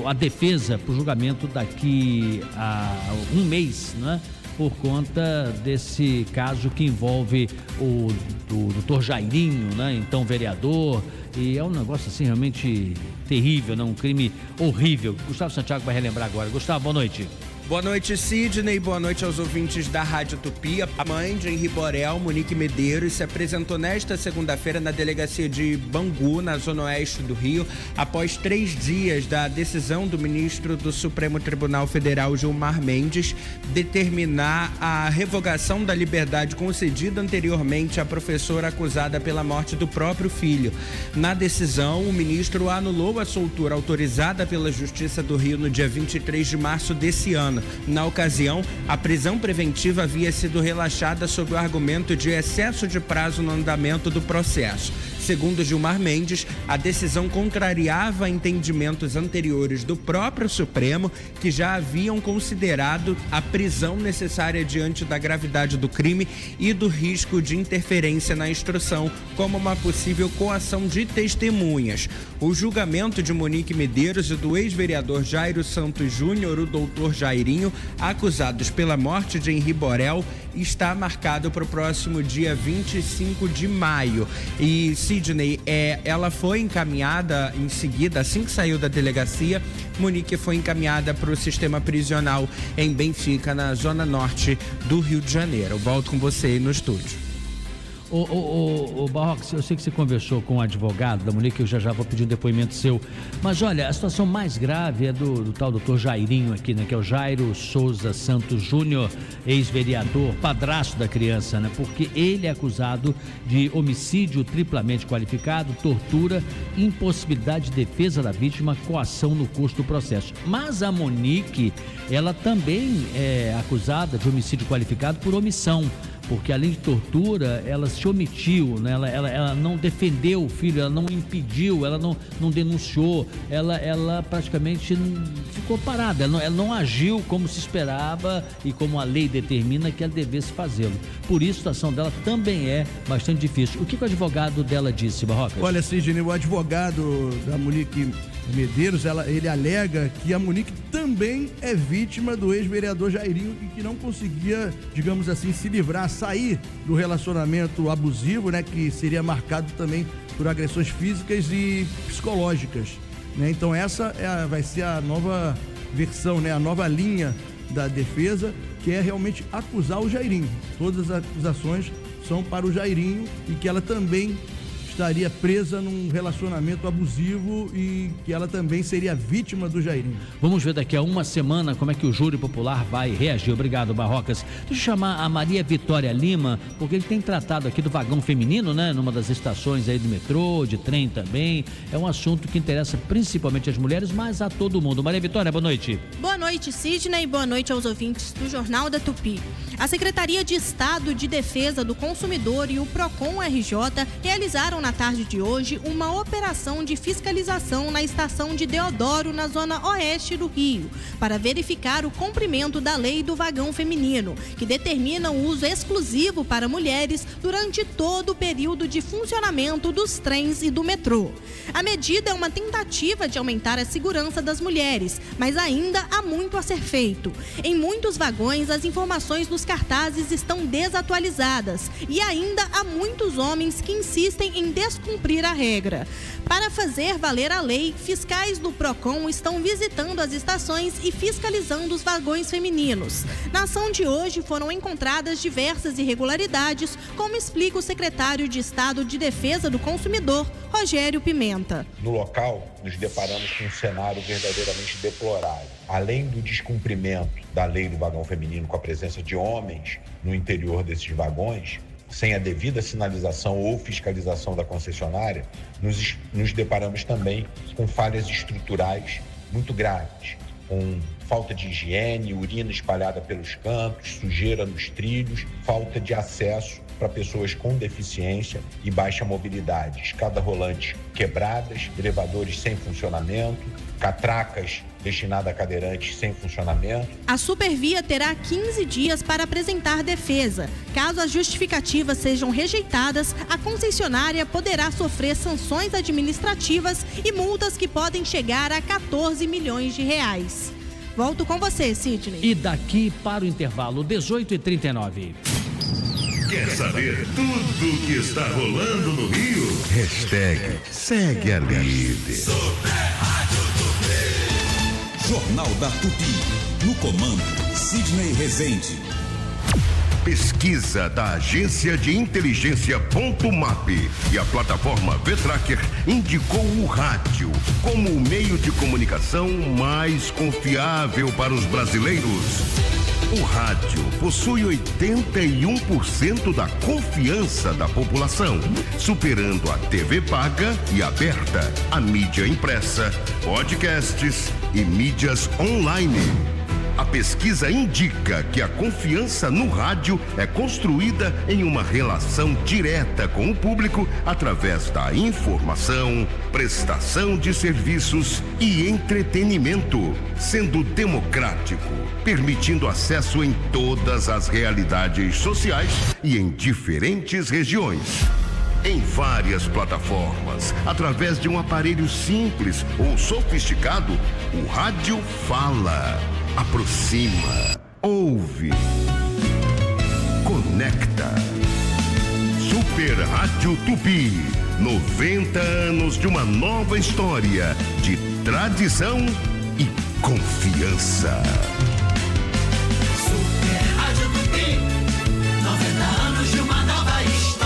a defesa para o julgamento daqui a um mês, né? por conta desse caso que envolve o doutor Jairinho, né? Então vereador, e é um negócio assim realmente terrível, né? Um crime horrível. Gustavo Santiago vai relembrar agora. Gustavo, boa noite. Boa noite, Sidney. Boa noite aos ouvintes da Rádio Tupi. A mãe de Henri Borel, Monique Medeiros, se apresentou nesta segunda-feira na delegacia de Bangu, na zona oeste do Rio, após 3 dias da decisão do ministro do Supremo Tribunal Federal, Gilmar Mendes, determinar a revogação da liberdade concedida anteriormente à professora acusada pela morte do próprio filho. Na decisão, o ministro anulou a soltura autorizada pela Justiça do Rio no dia 23 de março desse ano. Na ocasião, a prisão preventiva havia sido relaxada sob o argumento de excesso de prazo no andamento do processo. Segundo Gilmar Mendes, a decisão contrariava entendimentos anteriores do próprio Supremo, que já haviam considerado a prisão necessária diante da gravidade do crime e do risco de interferência na instrução como uma possível coação de testemunhas. O julgamento de Monique Medeiros e do ex-vereador Jairo Santos Júnior, o doutor Jairinho, acusados pela morte de Henri Borel, está marcado para o próximo dia 25 de maio. E Sidney, ela foi encaminhada em seguida, assim que saiu da delegacia, Monique foi encaminhada para o sistema prisional em Benfica, na zona norte do Rio de Janeiro. Eu volto com você aí no estúdio. Ô Barroca, eu sei que você conversou com o advogado da Monique, eu já vou pedir um depoimento seu, mas olha, a situação mais grave é do tal doutor Jairinho aqui, né, que é o Jairo Souza Santos Júnior, ex-vereador, padrasto da criança, né, porque ele é acusado de homicídio triplamente qualificado, tortura, impossibilidade de defesa da vítima, coação no curso do processo. Mas a Monique, ela também é acusada de homicídio qualificado por omissão, porque além de tortura, ela se omitiu, né? Ela não defendeu o filho, ela não impediu, ela não denunciou, ela praticamente ficou parada, ela não agiu como se esperava e como a lei determina que ela devesse fazê-lo. Por isso, a situação dela também é bastante difícil. O que o advogado dela disse, Barroca? Olha, Sidney, o advogado da Monique Medeiros, ele alega que a Monique também é vítima do ex-vereador Jairinho e que não conseguia, digamos assim, se livrar, sair do relacionamento abusivo, né, que seria marcado também por agressões físicas e psicológicas, né? Então essa vai ser a nova versão, né, a nova linha da defesa, que é realmente acusar o Jairinho. Todas as acusações são para o Jairinho e que ela também estaria presa num relacionamento abusivo e que ela também seria vítima do Jairinho. Vamos ver daqui a uma semana como é que o júri popular vai reagir. Obrigado, Barrocas. Deixa eu chamar a Maria Vitória Lima, porque ele tem tratado aqui do vagão feminino, né? Numa das estações aí do metrô, de trem também. É um assunto que interessa principalmente as mulheres, mas a todo mundo. Maria Vitória, boa noite. Boa noite, Sidney, e boa noite aos ouvintes do Jornal da Tupi. A Secretaria de Estado de Defesa do Consumidor e o Procon RJ realizaram na tarde de hoje uma operação de fiscalização na estação de Deodoro, na zona oeste do Rio, para verificar o cumprimento da lei do vagão feminino, que determina o uso exclusivo para mulheres durante todo o período de funcionamento dos trens e do metrô. A medida é uma tentativa de aumentar a segurança das mulheres, mas ainda há muito a ser feito. Em muitos vagões, as informações dos cartazes estão desatualizadas e ainda há muitos homens que insistem em descumprir a regra. Para fazer valer a lei, fiscais do Procon estão visitando as estações e fiscalizando os vagões femininos. Na ação de hoje foram encontradas diversas irregularidades, como explica o secretário de Estado de Defesa do Consumidor, Rogério Pimenta. No local, nos deparamos com um cenário verdadeiramente deplorável. Além do descumprimento da lei do vagão feminino com a presença de homens no interior desses vagões, sem a devida sinalização ou fiscalização da concessionária, nos deparamos também com falhas estruturais muito graves, com falta de higiene, urina espalhada pelos cantos, sujeira nos trilhos, falta de acesso para pessoas com deficiência e baixa mobilidade, escada rolante quebradas, elevadores sem funcionamento, catracas destinadas a cadeirantes sem funcionamento. A Supervia terá 15 dias para apresentar defesa. Caso as justificativas sejam rejeitadas, a concessionária poderá sofrer sanções administrativas e multas que podem chegar a 14 milhões de reais. Volto com você, Sidney. E daqui para o intervalo, 18h39. Quer saber tudo o que está rolando no Rio? #segue a líder. Jornal da Tupi. No comando, Sidney Rezende. Pesquisa da agência de inteligência Ponto Map e a plataforma V-Tracker indicou o rádio como o meio de comunicação mais confiável para os brasileiros. O rádio possui 81% da confiança da população, superando a TV paga e aberta, a mídia impressa, podcasts e mídias online. A pesquisa indica que a confiança no rádio é construída em uma relação direta com o público através da informação, prestação de serviços e entretenimento, sendo democrático, permitindo acesso em todas as realidades sociais e em diferentes regiões. Em várias plataformas, através de um aparelho simples ou sofisticado, o rádio fala, aproxima, ouve, conecta. Super Rádio Tupi, 90 anos de uma nova história de tradição e confiança. Super Rádio Tupi, 90 anos de uma nova história.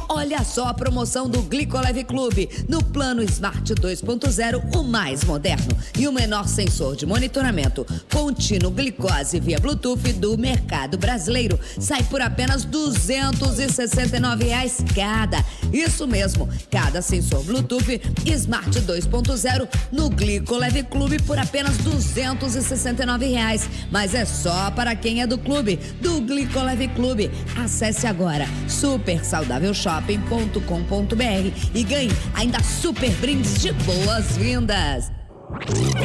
Olha só a promoção do Glicoleve Clube. No plano Smart 2.0, o mais moderno e o menor sensor de monitoramento contínuo glicose via Bluetooth do mercado brasileiro. Sai por apenas R$ 269 cada. Isso mesmo, cada sensor Bluetooth Smart 2.0 no Glicoleve Clube por apenas R$ 269. Mas é só para quem é do clube, do Glicoleve Clube. Acesse agora supersaudávelshop.com.br e ganhe ainda super brindes de boas-vindas.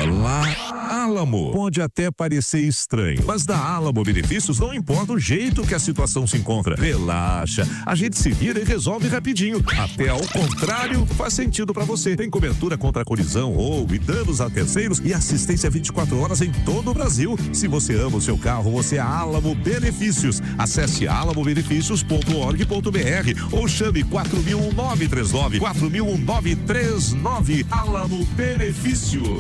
Olá, Álamo. Pode até parecer estranho, mas da Álamo Benefícios não importa o jeito que a situação se encontra. Relaxa, a gente se vira e resolve rapidinho. Até ao contrário, faz sentido pra você. Tem cobertura contra colisão, roubo e danos a terceiros e assistência 24 horas em todo o Brasil. Se você ama o seu carro, você é Álamo Benefícios. Acesse alamobenefícios.org.br ou chame 4000-939. Álamo Benefícios.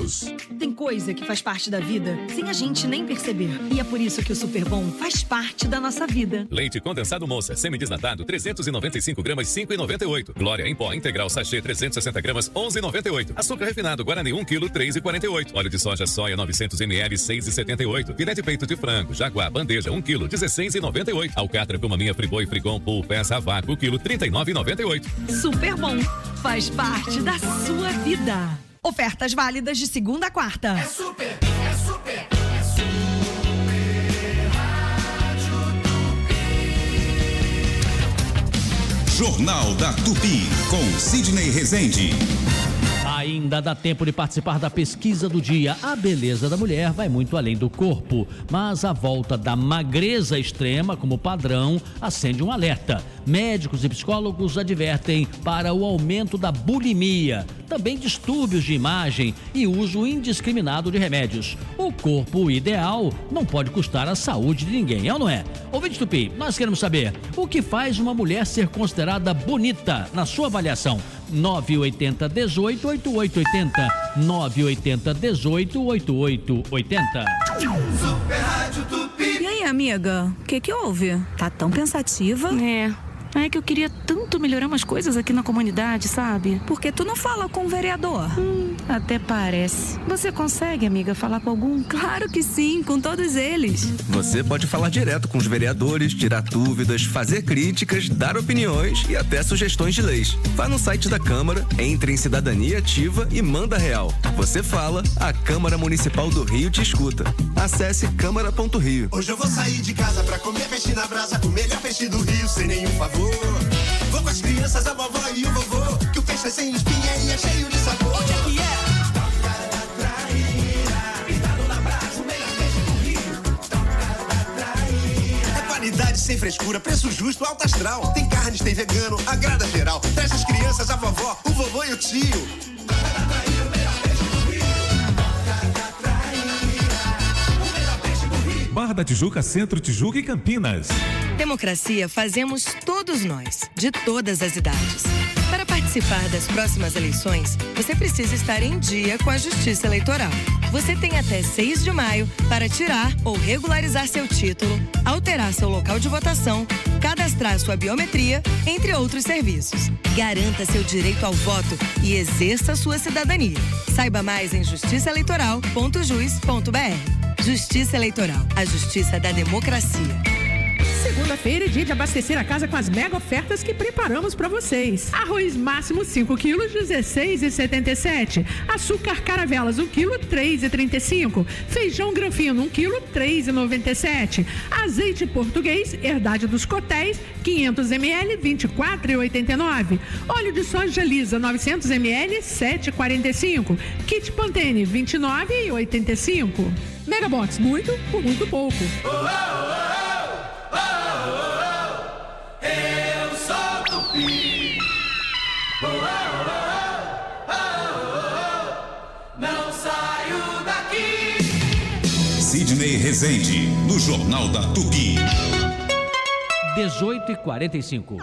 Tem coisa que faz parte da vida sem a gente nem perceber. E é por isso que o Super Bom faz parte da nossa vida. Leite condensado Moça, semi-desnatado, 395 gramas, 5,98. Glória em pó integral sachê, 360 gramas, 11,98. Açúcar refinado Guarani, 1 kg, 3,48. Óleo de soja soia, 900 ml, 6,78. Filé de peito de frango, Jaguar, bandeja, 1 kg, 16,98. Alcatra com maminha Friboi, Frigon, Pool, peça a vácuo, quilo, 39,98. Super Bom faz parte da sua vida. Ofertas válidas de segunda a quarta. É super, é super, é super Rádio Tupi. Jornal da Tupi, com Sidney Rezende. Ainda dá tempo de participar da pesquisa do dia. A beleza da mulher vai muito além do corpo, mas a volta da magreza extrema como padrão acende um alerta. Médicos e psicólogos advertem para o aumento da bulimia, também distúrbios de imagem e uso indiscriminado de remédios. O corpo ideal não pode custar a saúde de ninguém, é ou não é? Ouvinte Tupi, nós queremos saber o que faz uma mulher ser considerada bonita na sua avaliação. 980 18 8880 980 18 8880. Super Rádio Tupi. E aí, amiga? O que houve? Tá tão pensativa? É que eu queria tanto melhorar umas coisas aqui na comunidade, sabe? Porque tu não fala com o vereador? Até parece. Você consegue, amiga, falar com algum? Claro que sim, com todos eles. Você pode falar direto com os vereadores, tirar dúvidas, fazer críticas, dar opiniões e até sugestões de leis. Vá no site da Câmara, entre em Cidadania Ativa e manda real. Você fala, a Câmara Municipal do Rio te escuta. Acesse câmara.rio. Hoje eu vou sair de casa pra comer peixe na brasa, o melhor peixe do Rio, sem nenhum favor. Vou com as crianças, a vovó e o vovô, que o peixe é sem espinha e é cheio de sabor. Onde é que é? Toca da Traíra, pintado na brasa, o melhor peixe do Rio. Toca da Traíra. É qualidade sem frescura, preço justo, alto astral. Tem carnes, tem vegano, agrada geral. Traz as crianças, a vovó, o vovô e o tio. Toca da Traíra, o melhor peixe do Barra da Tijuca, Centro, Tijuca e Campinas. Democracia fazemos todos nós, de todas as idades. Para participar das próximas eleições, você precisa estar em dia com a Justiça Eleitoral. Você tem até 6 de maio para tirar ou regularizar seu título, alterar seu local de votação, cadastrar sua biometria, entre outros serviços. Garanta seu direito ao voto e exerça sua cidadania. Saiba mais em justiçaeleitoral.jus.br. Justiça Eleitoral, a justiça da democracia. Segunda-feira é dia de abastecer a casa com as mega ofertas que preparamos para vocês. Arroz máximo 5 quilos, R$16,77. Açúcar Caravelas 1 quilo, R$3,35. Feijão Granfino 1 quilo, R$3,97. Azeite português, Herdade dos Cotéis, 500 ml, R$24,89. Óleo de soja lisa 900 ml, R$7,45. Kit Pantene, R$29,85. Megabox, muito por muito pouco. Eu sou Tupi. Não saio daqui. Sidney Rezende, no Jornal da Tupi. 18h45.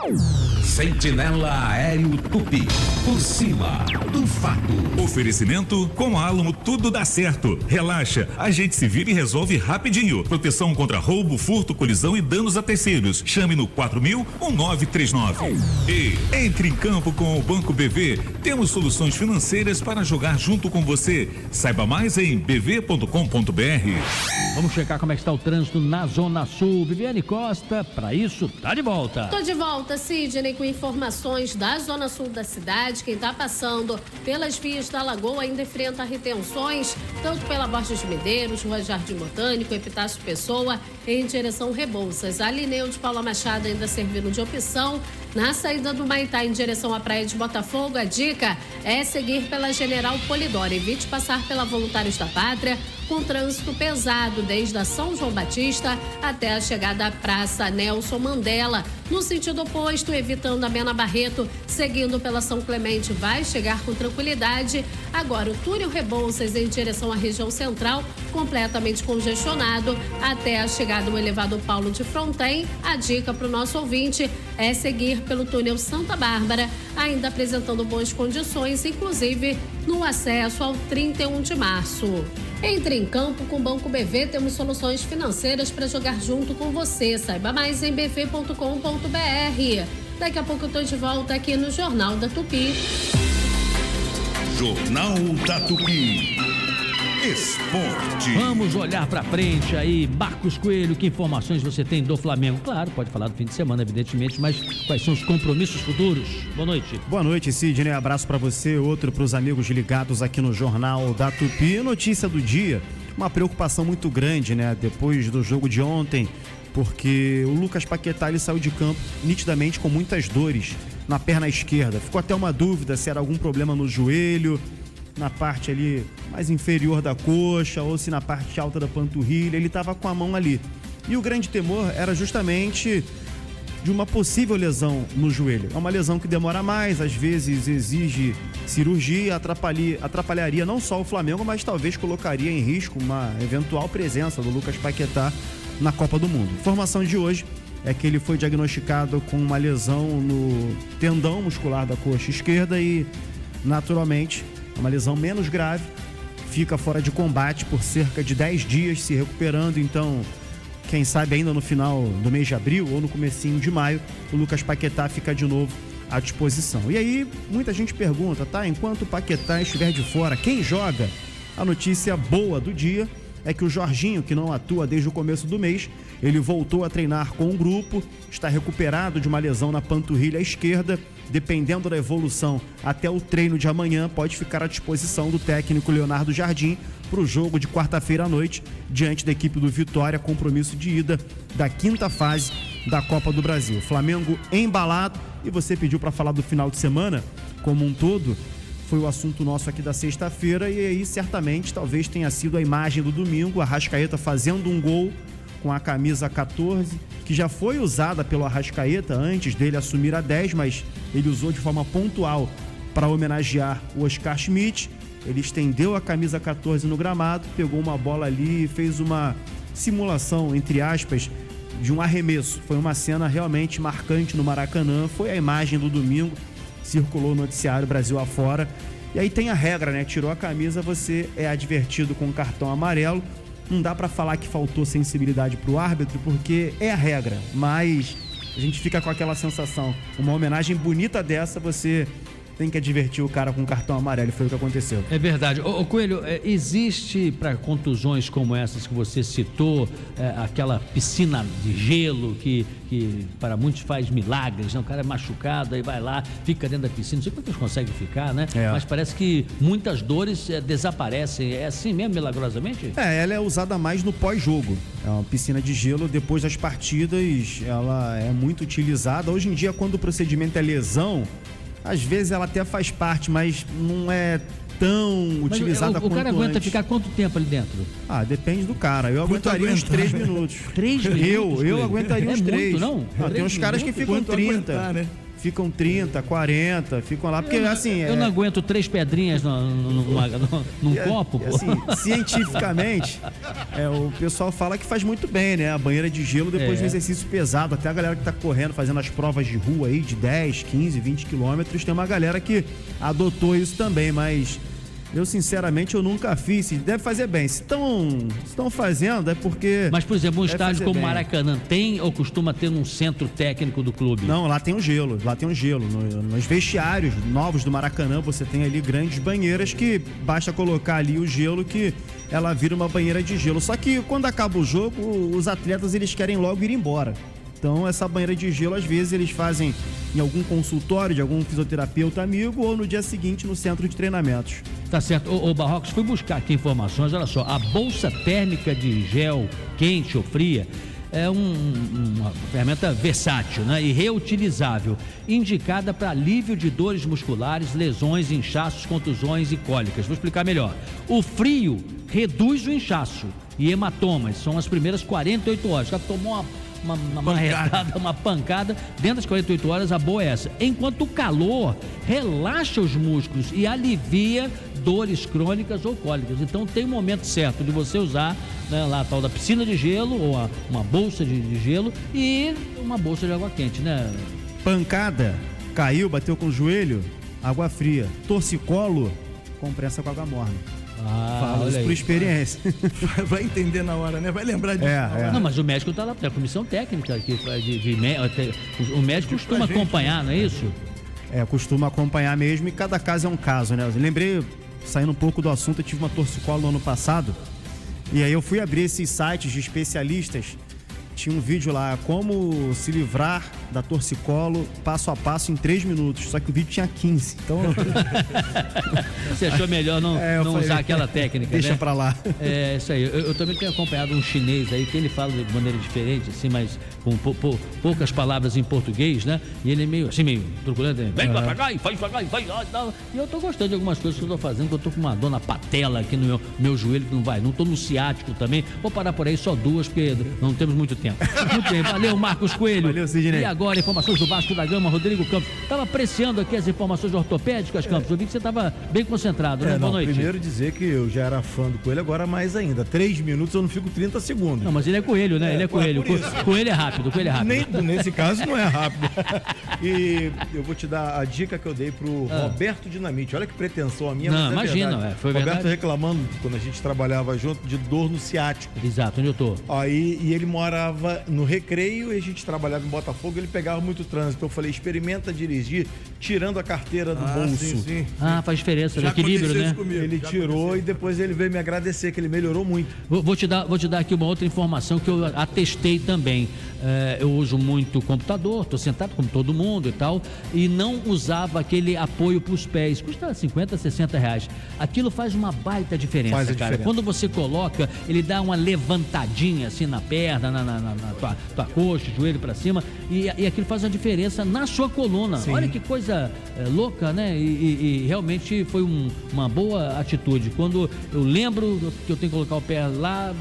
Sentinela Aéreo Tupi. Por cima do fato. Oferecimento: com a Alamo tudo dá certo. Relaxa, a gente se vira e resolve rapidinho. Proteção contra roubo, furto, colisão e danos a terceiros. Chame no 4000-1939. E entre em campo com o Banco BV. Temos soluções financeiras para jogar junto com você. Saiba mais em bv.com.br. Vamos checar como é que está o trânsito na Zona Sul. Viviane Costa, para isso, tá de volta. Tô de volta, Sidney, com informações da Zona Sul da cidade. Quem tá passando pelas vias da Lagoa ainda enfrenta retenções, tanto pela Borges de Medeiros, Rua Jardim Botânico, Epitácio Pessoa, em direção Rebouças. A Lineu de Paula Machado ainda servindo de opção. Na saída do Maitá em direção à Praia de Botafogo, a dica é seguir pela General Polidoro. Evite passar pela Voluntários da Pátria, com trânsito pesado desde a São João Batista até a chegada à Praça Nelson Mandela. No sentido oposto, evitando a Mena Barreto, seguindo pela São Clemente, vai chegar com tranquilidade. Agora, o túnel Rebouças em direção à região central, completamente congestionado até a chegada do elevador Paulo de Fronten. A dica para o nosso ouvinte é seguir pelo túnel Santa Bárbara, ainda apresentando boas condições, inclusive no acesso ao 31 de março. Entre em campo com o Banco BV, temos soluções financeiras para jogar junto com você. Saiba mais em bv.com.br. Daqui a pouco eu estou de volta aqui no Jornal da Tupi. Jornal da Tupi. Esporte. Vamos olhar pra frente aí. Marcos Coelho, que informações você tem do Flamengo? Claro, pode falar do fim de semana, evidentemente, mas quais são os compromissos futuros? Boa noite. Boa noite, Sidney. Abraço pra você, outro pros amigos ligados aqui no Jornal da Tupi. Notícia do dia, uma preocupação muito grande, né? Depois do jogo de ontem, porque o Lucas Paquetá, ele saiu de campo nitidamente com muitas dores na perna esquerda. Ficou até uma dúvida se era algum problema no joelho, na parte ali mais inferior da coxa ou se na parte alta da panturrilha. Ele estava com a mão ali. E o grande temor era justamente de uma possível lesão no joelho. É uma lesão que demora mais, às vezes exige cirurgia, atrapalharia não só o Flamengo, mas talvez colocaria em risco uma eventual presença do Lucas Paquetá na Copa do Mundo. Informação de hoje é que ele foi diagnosticado com uma lesão no tendão muscular da coxa esquerda e, naturalmente, uma lesão menos grave, fica fora de combate por cerca de 10 dias se recuperando. Então, quem sabe ainda no final do mês de abril ou no comecinho de maio, o Lucas Paquetá fica de novo à disposição. E aí, muita gente pergunta, tá? Enquanto o Paquetá estiver de fora, quem joga? A notícia boa do dia é que o Jorginho, que não atua desde o começo do mês, ele voltou a treinar com o grupo, está recuperado de uma lesão na panturrilha esquerda. Dependendo da evolução até o treino de amanhã, pode ficar à disposição do técnico Leonardo Jardim para o jogo de quarta-feira à noite, diante da equipe do Vitória, compromisso de ida da 5ª fase da Copa do Brasil. Flamengo embalado, e você pediu para falar do final de semana como um todo, foi o assunto nosso aqui da sexta-feira, e aí certamente talvez tenha sido a imagem do domingo, Arrascaeta fazendo um gol com a camisa 14, que já foi usada pelo Arrascaeta antes dele assumir a 10, mas ele usou de forma pontual para homenagear o Oscar Schmidt. Ele estendeu a camisa 14 no gramado, pegou uma bola ali e fez uma simulação, entre aspas, de um arremesso. Foi uma cena realmente marcante no Maracanã, foi a imagem do domingo, circulou no noticiário Brasil afora. E aí tem a regra, né? Tirou a camisa, você é advertido com um cartão amarelo. Não dá pra falar que faltou sensibilidade pro árbitro, porque é a regra, mas a gente fica com aquela sensação. Uma homenagem bonita dessa, você tem que advertir o cara com cartão amarelo, foi o que aconteceu. É verdade. Ô Coelho, existe para contusões como essas que você citou, aquela piscina de gelo que para muitos faz milagres, né? O cara é machucado, aí vai lá, fica dentro da piscina, não sei como eles conseguem ficar, né? Mas parece que muitas dores desaparecem. É assim mesmo, milagrosamente? Ela é usada mais no pós-jogo. É uma piscina de gelo depois das partidas, ela é muito utilizada. Hoje em dia, quando o procedimento é lesão, às vezes ela até faz parte, mas não é tão utilizada quanto antes. O cara aguenta ficar quanto tempo ali dentro? Depende do cara. Eu aguentaria uns 3 minutos. 3 minutos? Eu aguentaria uns 3. Muito, não? Tem uns caras que ficam 30. Aguentar, né? Ficam 30, 40, ficam lá, porque assim... Eu não aguento 3 pedrinhas num copo, pô. Assim, cientificamente, o pessoal fala que faz muito bem, né? A banheira de gelo depois do exercício pesado, até a galera que tá correndo, fazendo as provas de rua aí, de 10, 15, 20 quilômetros, tem uma galera que adotou isso também, mas... Eu, sinceramente, eu nunca fiz. Se deve fazer bem. Se estão fazendo, é porque... Mas, por exemplo, um estádio como Maracanã tem ou costuma ter num centro técnico do clube? Não, lá tem um gelo. Nos vestiários novos do Maracanã, você tem ali grandes banheiras que basta colocar ali o gelo que ela vira uma banheira de gelo. Só que quando acaba o jogo, os atletas eles querem logo ir embora. Então, essa banheira de gelo, às vezes, eles fazem em algum consultório de algum fisioterapeuta amigo ou no dia seguinte no centro de treinamentos. Tá certo. Ô Barrocos, fui buscar aqui informações. Olha só, a bolsa térmica de gel quente ou fria é uma ferramenta versátil, né, e reutilizável, indicada para alívio de dores musculares, lesões, inchaços, contusões e cólicas. Vou explicar melhor. O frio reduz o inchaço e hematomas. São as primeiras 48 horas. O cara tomou uma pancada, dentro das 48 horas, a boa é essa. Enquanto o calor relaxa os músculos e alivia dores crônicas ou cólicas. Então tem um momento certo de você usar, né, lá a tal da piscina de gelo ou uma bolsa de gelo e uma bolsa de água quente, né? Pancada, caiu, bateu com o joelho, água fria. Torcicolo, compressa com água morna. Fala isso por experiência. Vai entender na hora, né? Vai lembrar disso. Não, mas o médico tá lá, tem a comissão técnica que o médico costuma acompanhar, não é isso? Costuma acompanhar mesmo, e cada caso é um caso, né? Eu lembrei, saindo um pouco do assunto, eu tive uma torcicolo no ano passado, e aí eu fui abrir esses sites de especialistas. Tinha um vídeo lá, como se livrar da torcicolo passo a passo em 3 minutos. Só que o vídeo tinha 15. Então... Você achou melhor não usar aquela técnica, deixa, né? Pra lá. É, isso aí. Eu também tenho acompanhado um chinês aí, que ele fala de maneira diferente, assim, mas com poucas palavras em português, né? E ele é meio truculento. Vem pra cá e faz e tal. E eu tô gostando de algumas coisas que eu tô fazendo, que eu tô com uma dor na patela aqui no meu joelho, que não vai. Não tô no ciático também. Vou parar por aí só 2, porque não temos muito tempo. Muito bem, valeu Marcos Coelho. Valeu, Sidney. E agora, informações do Vasco da Gama, Rodrigo Campos. Estava apreciando aqui as informações ortopédicas, Campos. Eu vi que você estava bem concentrado, né? Boa noite. Primeiro dizer que eu já era fã do Coelho, agora mais ainda. 3 minutos eu não fico 30 segundos. Não, mas ele é Coelho, né? Ele é Coelho. Coelho é rápido, Nesse caso não é rápido. E eu vou te dar a dica que eu dei pro Roberto Dinamite. Olha que pretensão a minha. Não, imagina, foi verdade. Roberto reclamando, quando a gente trabalhava junto, de dor no ciático. Exato, onde eu tô. Aí, e ele morava no Recreio e a gente trabalhava em Botafogo, ele pegava muito trânsito. Eu falei, experimenta dirigir tirando a carteira do bolso. Sim. Faz diferença, no equilíbrio, né? Ele tirou e depois ele veio me agradecer, que ele melhorou muito. Vou te dar aqui uma outra informação que eu atestei também. Eu uso muito computador, tô sentado como todo mundo e tal, e não usava aquele apoio para os pés. Custa 50, 60 reais. Aquilo faz uma baita diferença, cara. Quando você coloca, ele dá uma levantadinha assim na perna, na tua coxa, joelho para cima, e aquilo faz uma diferença na sua coluna. Sim. Olha que coisa louca, né? E realmente foi uma boa atitude. Quando eu lembro que eu tenho que colocar o pé lá,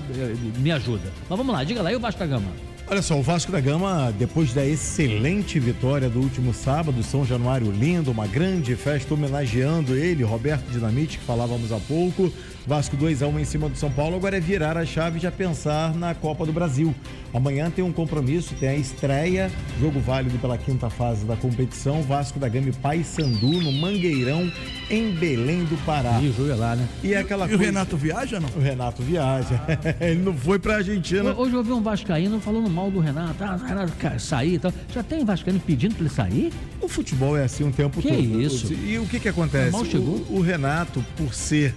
me ajuda. Mas vamos lá, diga lá, e o Vasco da Gama? Olha só, o Vasco da Gama, depois da excelente vitória do último sábado, São Januário lindo, uma grande festa homenageando ele, Roberto Dinamite, que falávamos há pouco. Vasco 2-1 em cima do São Paulo, agora é virar a chave e já pensar na Copa do Brasil. Amanhã tem um compromisso, tem a estreia, jogo válido pela 5ª fase da competição, Vasco da Gama e Paysandu no Mangueirão, em Belém do Pará. E o jogo é lá, né? E aquela coisa... o Renato viaja, não? O Renato viaja. Ele não foi pra Argentina. Hoje eu ouvi um vascaíno falando mal do Renato. O Renato sair e tal. Já tem vascaíno pedindo pra ele sair? O futebol é assim o tempo todo. Que isso? E o que acontece? Mal chegou. O Renato, por ser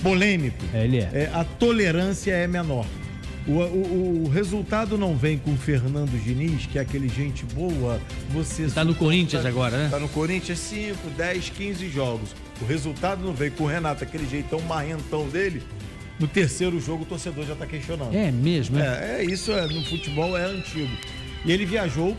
polêmico, ele é. A tolerância é menor. O resultado não vem com o Fernando Diniz, que é aquele gente boa. Você tá no Corinthians agora, né? Tá no Corinthians 5, 10, 15 jogos. O resultado não vem com o Renato, aquele jeitão marrentão dele. No terceiro jogo o torcedor já tá questionando. É mesmo, Isso no futebol é antigo. E ele viajou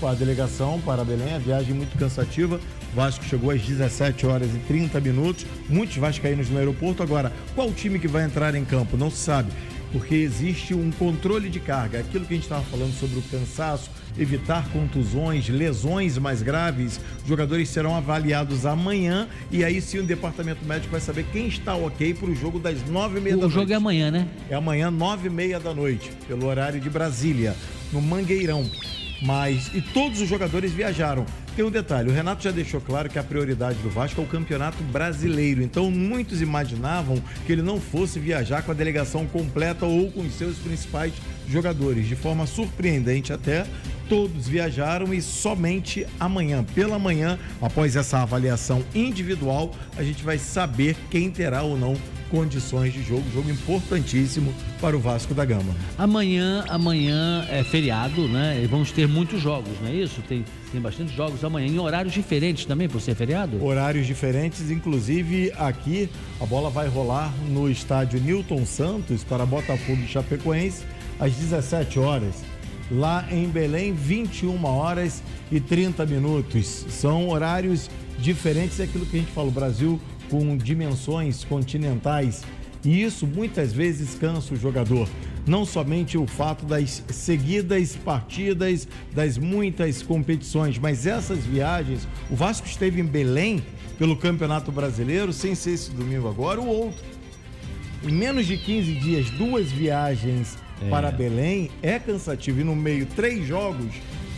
com a delegação para Belém, a viagem muito cansativa. O Vasco chegou às 17 horas e 30 minutos. Muitos vascaínos no aeroporto. Agora, qual time que vai entrar em campo? Não se sabe. Porque existe um controle de carga. Aquilo que a gente estava falando sobre o cansaço, evitar contusões, lesões mais graves. Os jogadores serão avaliados amanhã e aí sim o departamento médico vai saber quem está ok para o jogo das 9h30 da noite. O jogo é amanhã, né? É amanhã, 9h30 da noite, pelo horário de Brasília, no Mangueirão. E todos os jogadores viajaram. Tem um detalhe, o Renato já deixou claro que a prioridade do Vasco é o Campeonato Brasileiro. Então muitos imaginavam que ele não fosse viajar com a delegação completa ou com os seus principais jogadores. De forma surpreendente até, todos viajaram e somente amanhã, pela manhã, após essa avaliação individual, a gente vai saber quem terá ou não condições de jogo importantíssimo para o Vasco da Gama. Amanhã é feriado, né? E vamos ter muitos jogos, não é isso? Tem bastante jogos amanhã, em horários diferentes também, por ser feriado? Horários diferentes, inclusive aqui a bola vai rolar no estádio Newton Santos para Botafogo e Chapecoense às 17 horas. Lá em Belém, 21 horas e 30 minutos. São horários diferentes, é aquilo que a gente fala, o Brasil com dimensões continentais, e isso muitas vezes cansa o jogador. Não somente o fato das seguidas partidas, das muitas competições, mas essas viagens. O Vasco esteve em Belém pelo Campeonato Brasileiro, sem ser esse domingo agora, o outro. Em menos de 15 dias, 2 viagens para Belém é cansativo, e no meio 3 jogos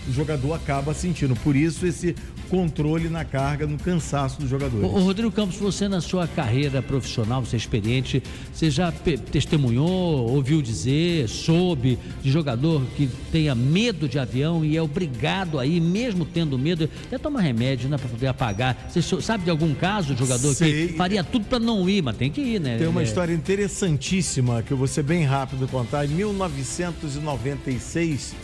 o jogador acaba sentindo. Por isso esse controle na carga, no cansaço dos jogadores. Ô Rodrigo Campos, você na sua carreira profissional, você é experiente, você já testemunhou, ouviu dizer, soube de jogador que tenha medo de avião e é obrigado a ir, mesmo tendo medo, até tomar remédio, né, para poder apagar. Você sabe de algum caso de jogador que faria tudo para não ir, mas tem que ir, né? Tem uma história interessantíssima que eu vou ser bem rápido contar. Em 1996,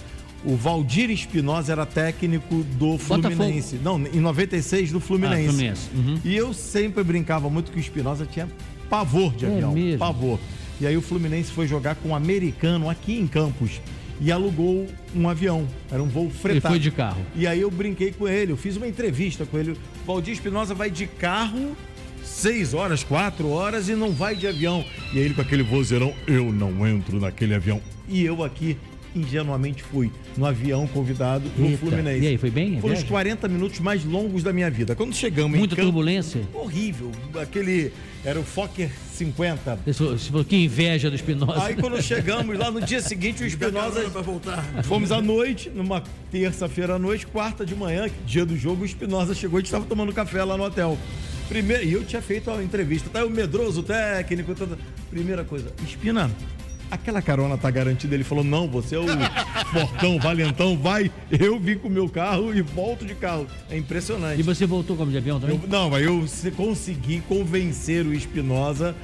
o Valdir Espinosa era técnico do Fluminense. Botafogo. Não, em 96 do Fluminense. Fluminense. Uhum. E eu sempre brincava muito que o Espinosa tinha pavor de avião. Mesmo? Pavor. E aí o Fluminense foi jogar com um americano aqui em Campos e alugou um avião. Era um voo fretado. Ele foi de carro. E aí eu brinquei com ele, eu fiz uma entrevista com ele. O Valdir Espinosa vai de carro 6 horas, 4 horas e não vai de avião. E aí ele com aquele vozeirão, eu não entro naquele avião. E eu aqui ingenuamente fui no avião convidado no Fluminense. E aí, foi bem? Foram os 40 minutos mais longos da minha vida. Quando chegamos Muita turbulência? Horrível. Aquele, era o Fokker 50. Você falou que inveja do Espinosa. Aí quando chegamos lá, no dia seguinte, o Espinosa... Fomos à noite, numa terça-feira à noite, quarta de manhã, dia do jogo, o Espinosa chegou e a gente estava tomando café lá no hotel. Primeiro, e eu tinha feito a entrevista, tá? O medroso técnico, toda... Primeira coisa, Espina, aquela carona tá garantida. Ele falou, não, você é o fortão, valentão, vai. Eu vim com o meu carro e volto de carro. É impressionante. E você voltou como de avião também? Mas eu consegui convencer o Espinosa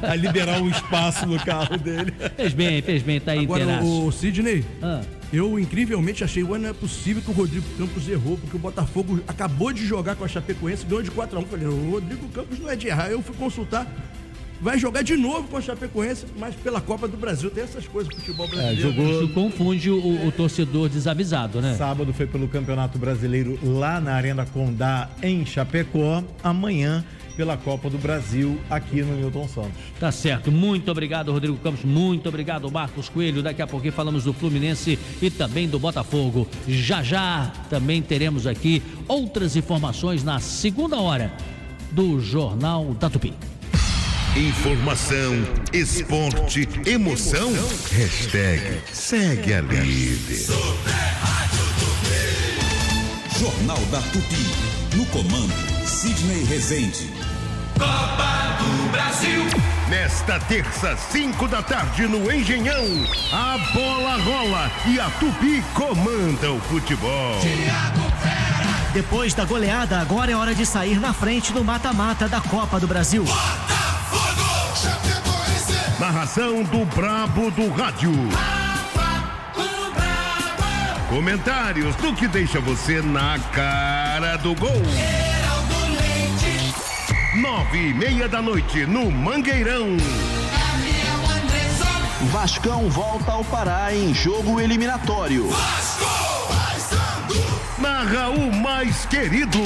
a liberar um espaço no carro dele. Fez bem, tá aí inteiraço. Agora, o Sidney, eu incrivelmente achei, não é possível que o Rodrigo Campos errou, porque o Botafogo acabou de jogar com a Chapecoense, ganhou de 4-1. Falei, o Rodrigo Campos não é de errar. Eu fui consultar. Vai jogar de novo com a Chapecoense, mas pela Copa do Brasil. Tem essas coisas pro futebol brasileiro. Isso confunde o torcedor desavisado, né? Sábado foi pelo Campeonato Brasileiro lá na Arena Condá, em Chapecó. Amanhã pela Copa do Brasil aqui no Newton Santos. Tá certo. Muito obrigado, Rodrigo Campos. Muito obrigado, Marcos Coelho. Daqui a pouquinho falamos do Fluminense e também do Botafogo. Já também teremos aqui outras informações na segunda hora do Jornal da Tupi. Informação, esporte, emoção. #segue a líder. Jornal da Tupi. No comando, Sidney Rezende. Copa do Brasil. Nesta terça, 5 da tarde, no Engenhão, a bola rola e a Tupi comanda o futebol. Depois da goleada, agora é hora de sair na frente do mata-mata da Copa do Brasil. Narração do Brabo do Rádio. Comentários do que deixa você na cara do gol. 9:30 da noite no Mangueirão. Vascão volta ao Pará em jogo eliminatório. Narra o mais querido.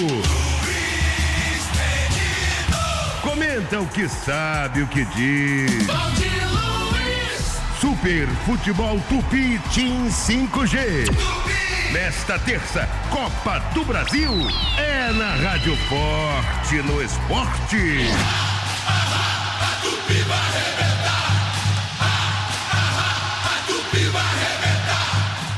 Comenta o que sabe, o que diz. Super Futebol Tupi Team 5G. Nesta terça, Copa do Brasil é na Rádio Forte no Esporte. A Tupi vai arrebentar. A Tupi vai arrebentar.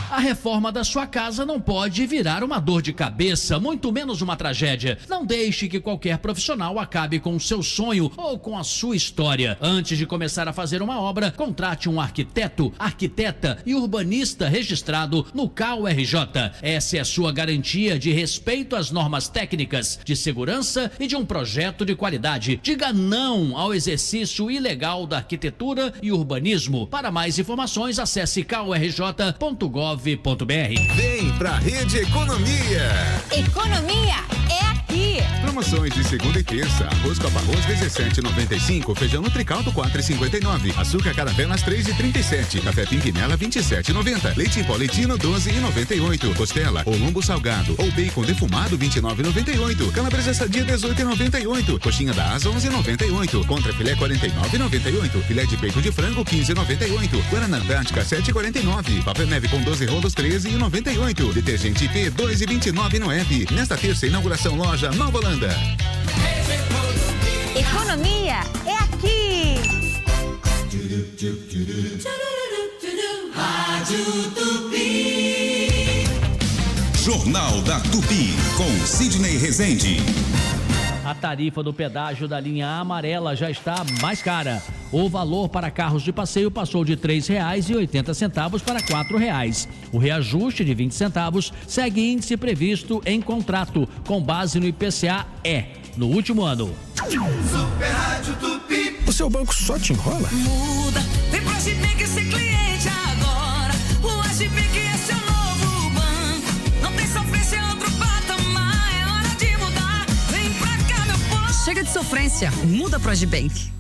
A reforma da sua casa não pode virar uma dor de cabeça, muito menos uma tragédia. Não deixe que qualquer profissional acabe com o seu sonho ou com a sua história. Antes de começar a fazer uma obra, contrate um arquiteto, arquiteta e urbanista registrado no CAURJ. Essa é a sua garantia de respeito às normas técnicas, de segurança e de um projeto de qualidade. Diga não ao exercício ilegal da arquitetura e urbanismo. Para mais informações, acesse caurj.gov.br. Vem pra Rede Economia. Economia é aqui. Promoções de segunda e terça. Arroz com arroz 17,95. Feijão Nutricaldo 4,59. Açúcar Caravelas 3,37. Café Pimpinela 27,90. Leite em pó Letino 12,98. Costela ou lombo salgado ou bacon defumado 29,98. Calabresa sadia 18,98. Coxinha da asa 11,98. Contra filé 49,98. Filé de peito de frango 15,98. Guaraná Antártica 7,49. Papel neve com 12 rolos 13,98. Detergente IP 2,29 no app. Nesta terça, inauguração loja Nova Holanda. Economia é aqui. Rádio Tupi. Jornal da Tupi com Sidney Rezende. A tarifa do pedágio da linha amarela já está mais cara. O valor para carros de passeio passou de R$ 3,80 para R$ 4,00. O reajuste de 20 centavos segue índice previsto em contrato, com base no IPCA-E, no último ano. Super Rádio Tupi. O seu banco só te enrola? Muda, vem pro Agibank ser cliente agora. O Agibank é seu novo banco. Não tem sofrência, outro patamar. É hora de mudar. Vem pra cá, meu povo. Chega de sofrência, muda pro Agibank.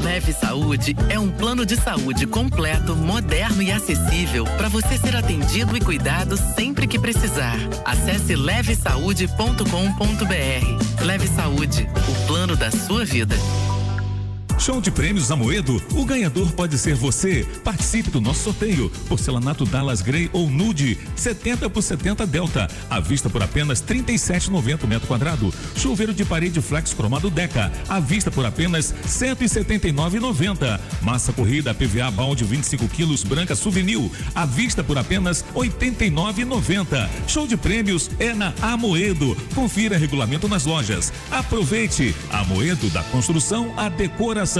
Leve Saúde é um plano de saúde completo, moderno e acessível para você ser atendido e cuidado sempre que precisar. Acesse levesaude.com.br. Leve Saúde, o plano da sua vida. Show de prêmios Amoedo, o ganhador pode ser você. Participe do nosso sorteio. Porcelanato Dallas Grey ou Nude, 70 por 70 Delta, à vista por apenas R$ 37,90 metro quadrado. Chuveiro de parede flex cromado Deca, à vista por apenas R$ 179,90. Massa corrida PVA balde 25 quilos branca souvenir, à vista por apenas R$ 89,90. Show de prêmios é na Amoedo. Confira regulamento nas lojas. Aproveite. Amoedo, da construção à decoração.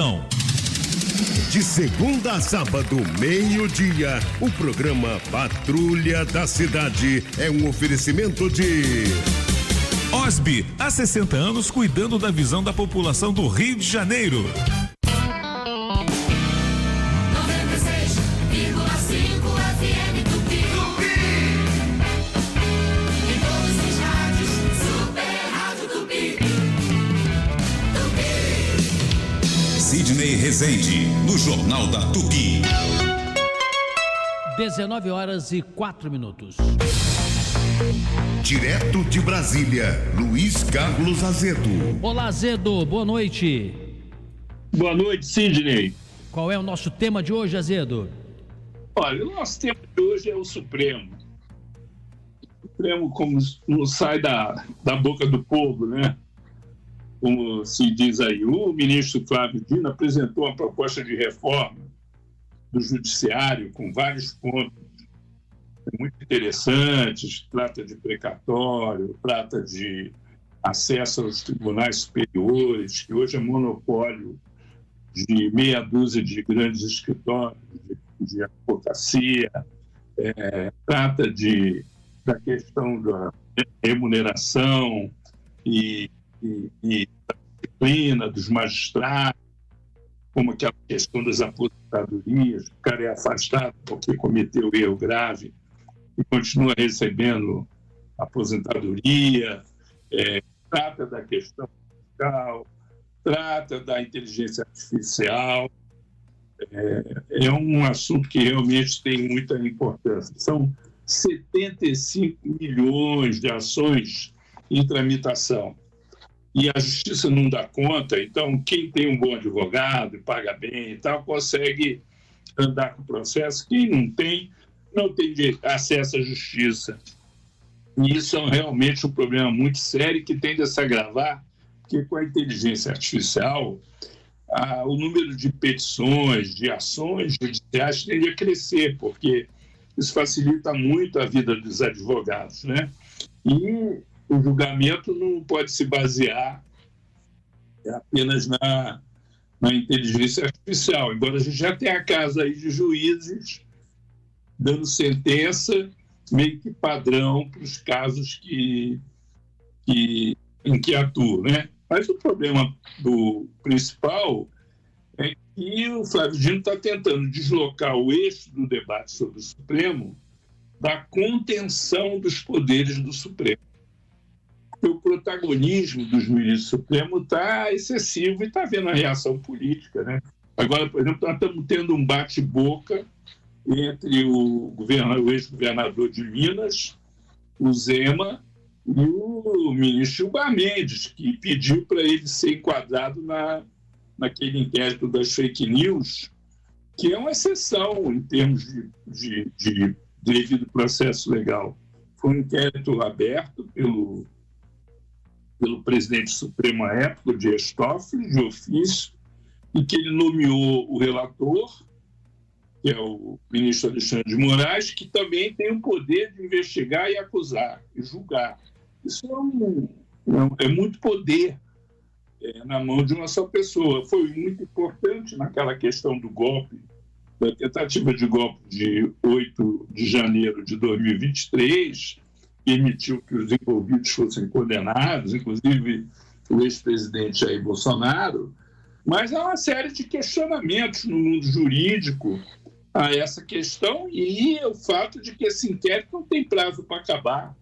De segunda a sábado, meio-dia, o programa Patrulha da Cidade é um oferecimento de OSB, há 60 anos cuidando da visão da população do Rio de Janeiro. 96,5 FM Tupi. Em todos os rádios, Super Rádio Tupi. Sidney Rezende, no Jornal da Tupi. 19 horas e 4 minutos. Direto de Brasília, Luiz Carlos Azedo. Olá, Azedo, boa noite. Boa noite, Sidney. Qual é o nosso tema de hoje, Azedo? Olha, o nosso tema de hoje é o Supremo. O Supremo, como não sai da boca do povo, né? Como se diz aí, o ministro Flávio Dino apresentou uma proposta de reforma do judiciário com vários pontos muito interessantes, trata de precatório, trata de acesso aos tribunais superiores, que hoje é monopólio de meia dúzia de grandes escritórios de advocacia, trata da questão da remuneração e da disciplina dos magistrados, como aquela questão das aposentadorias, o cara é afastado porque cometeu erro grave e continua recebendo aposentadoria, trata da questão fiscal, trata da inteligência artificial. É um assunto que realmente tem muita importância. São 75 milhões de ações em tramitação. E a justiça não dá conta, então quem tem um bom advogado, paga bem e tal, consegue andar com o processo. Quem não tem acesso à justiça. E isso é realmente um problema muito sério que tende a se agravar, porque com a inteligência artificial, o número de petições, de ações judiciais tende a crescer, porque isso facilita muito a vida dos advogados, né? E o julgamento não pode se basear apenas na inteligência artificial, embora a gente já tenha casos aí de juízes dando sentença meio que padrão para os casos em que atuam, né? Mas o problema principal é que o Flávio Dino está tentando deslocar o eixo do debate sobre o Supremo da contenção dos poderes do Supremo. Porque o protagonismo dos ministros do Supremo está excessivo e está havendo a reação política, né? Agora, por exemplo, nós estamos tendo um bate-boca entre o ex-governador de Minas, o Zema, e o ministro Gilmar Mendes, que pediu para ele ser enquadrado naquele inquérito das fake news, que é uma exceção em termos de devido processo legal. Foi um inquérito aberto pelo presidente supremo à época, Dias Toffoli, de ofício, e que ele nomeou o relator, que é o ministro Alexandre de Moraes, que também tem o poder de investigar e acusar, e julgar. Isso é muito poder na mão de uma só pessoa. Foi muito importante naquela questão do golpe, da tentativa de golpe de 8 de janeiro de 2023, que permitiu que os envolvidos fossem condenados, inclusive o ex-presidente Jair Bolsonaro, mas há uma série de questionamentos no mundo jurídico a essa questão e o fato de que esse inquérito não tem prazo para acabar.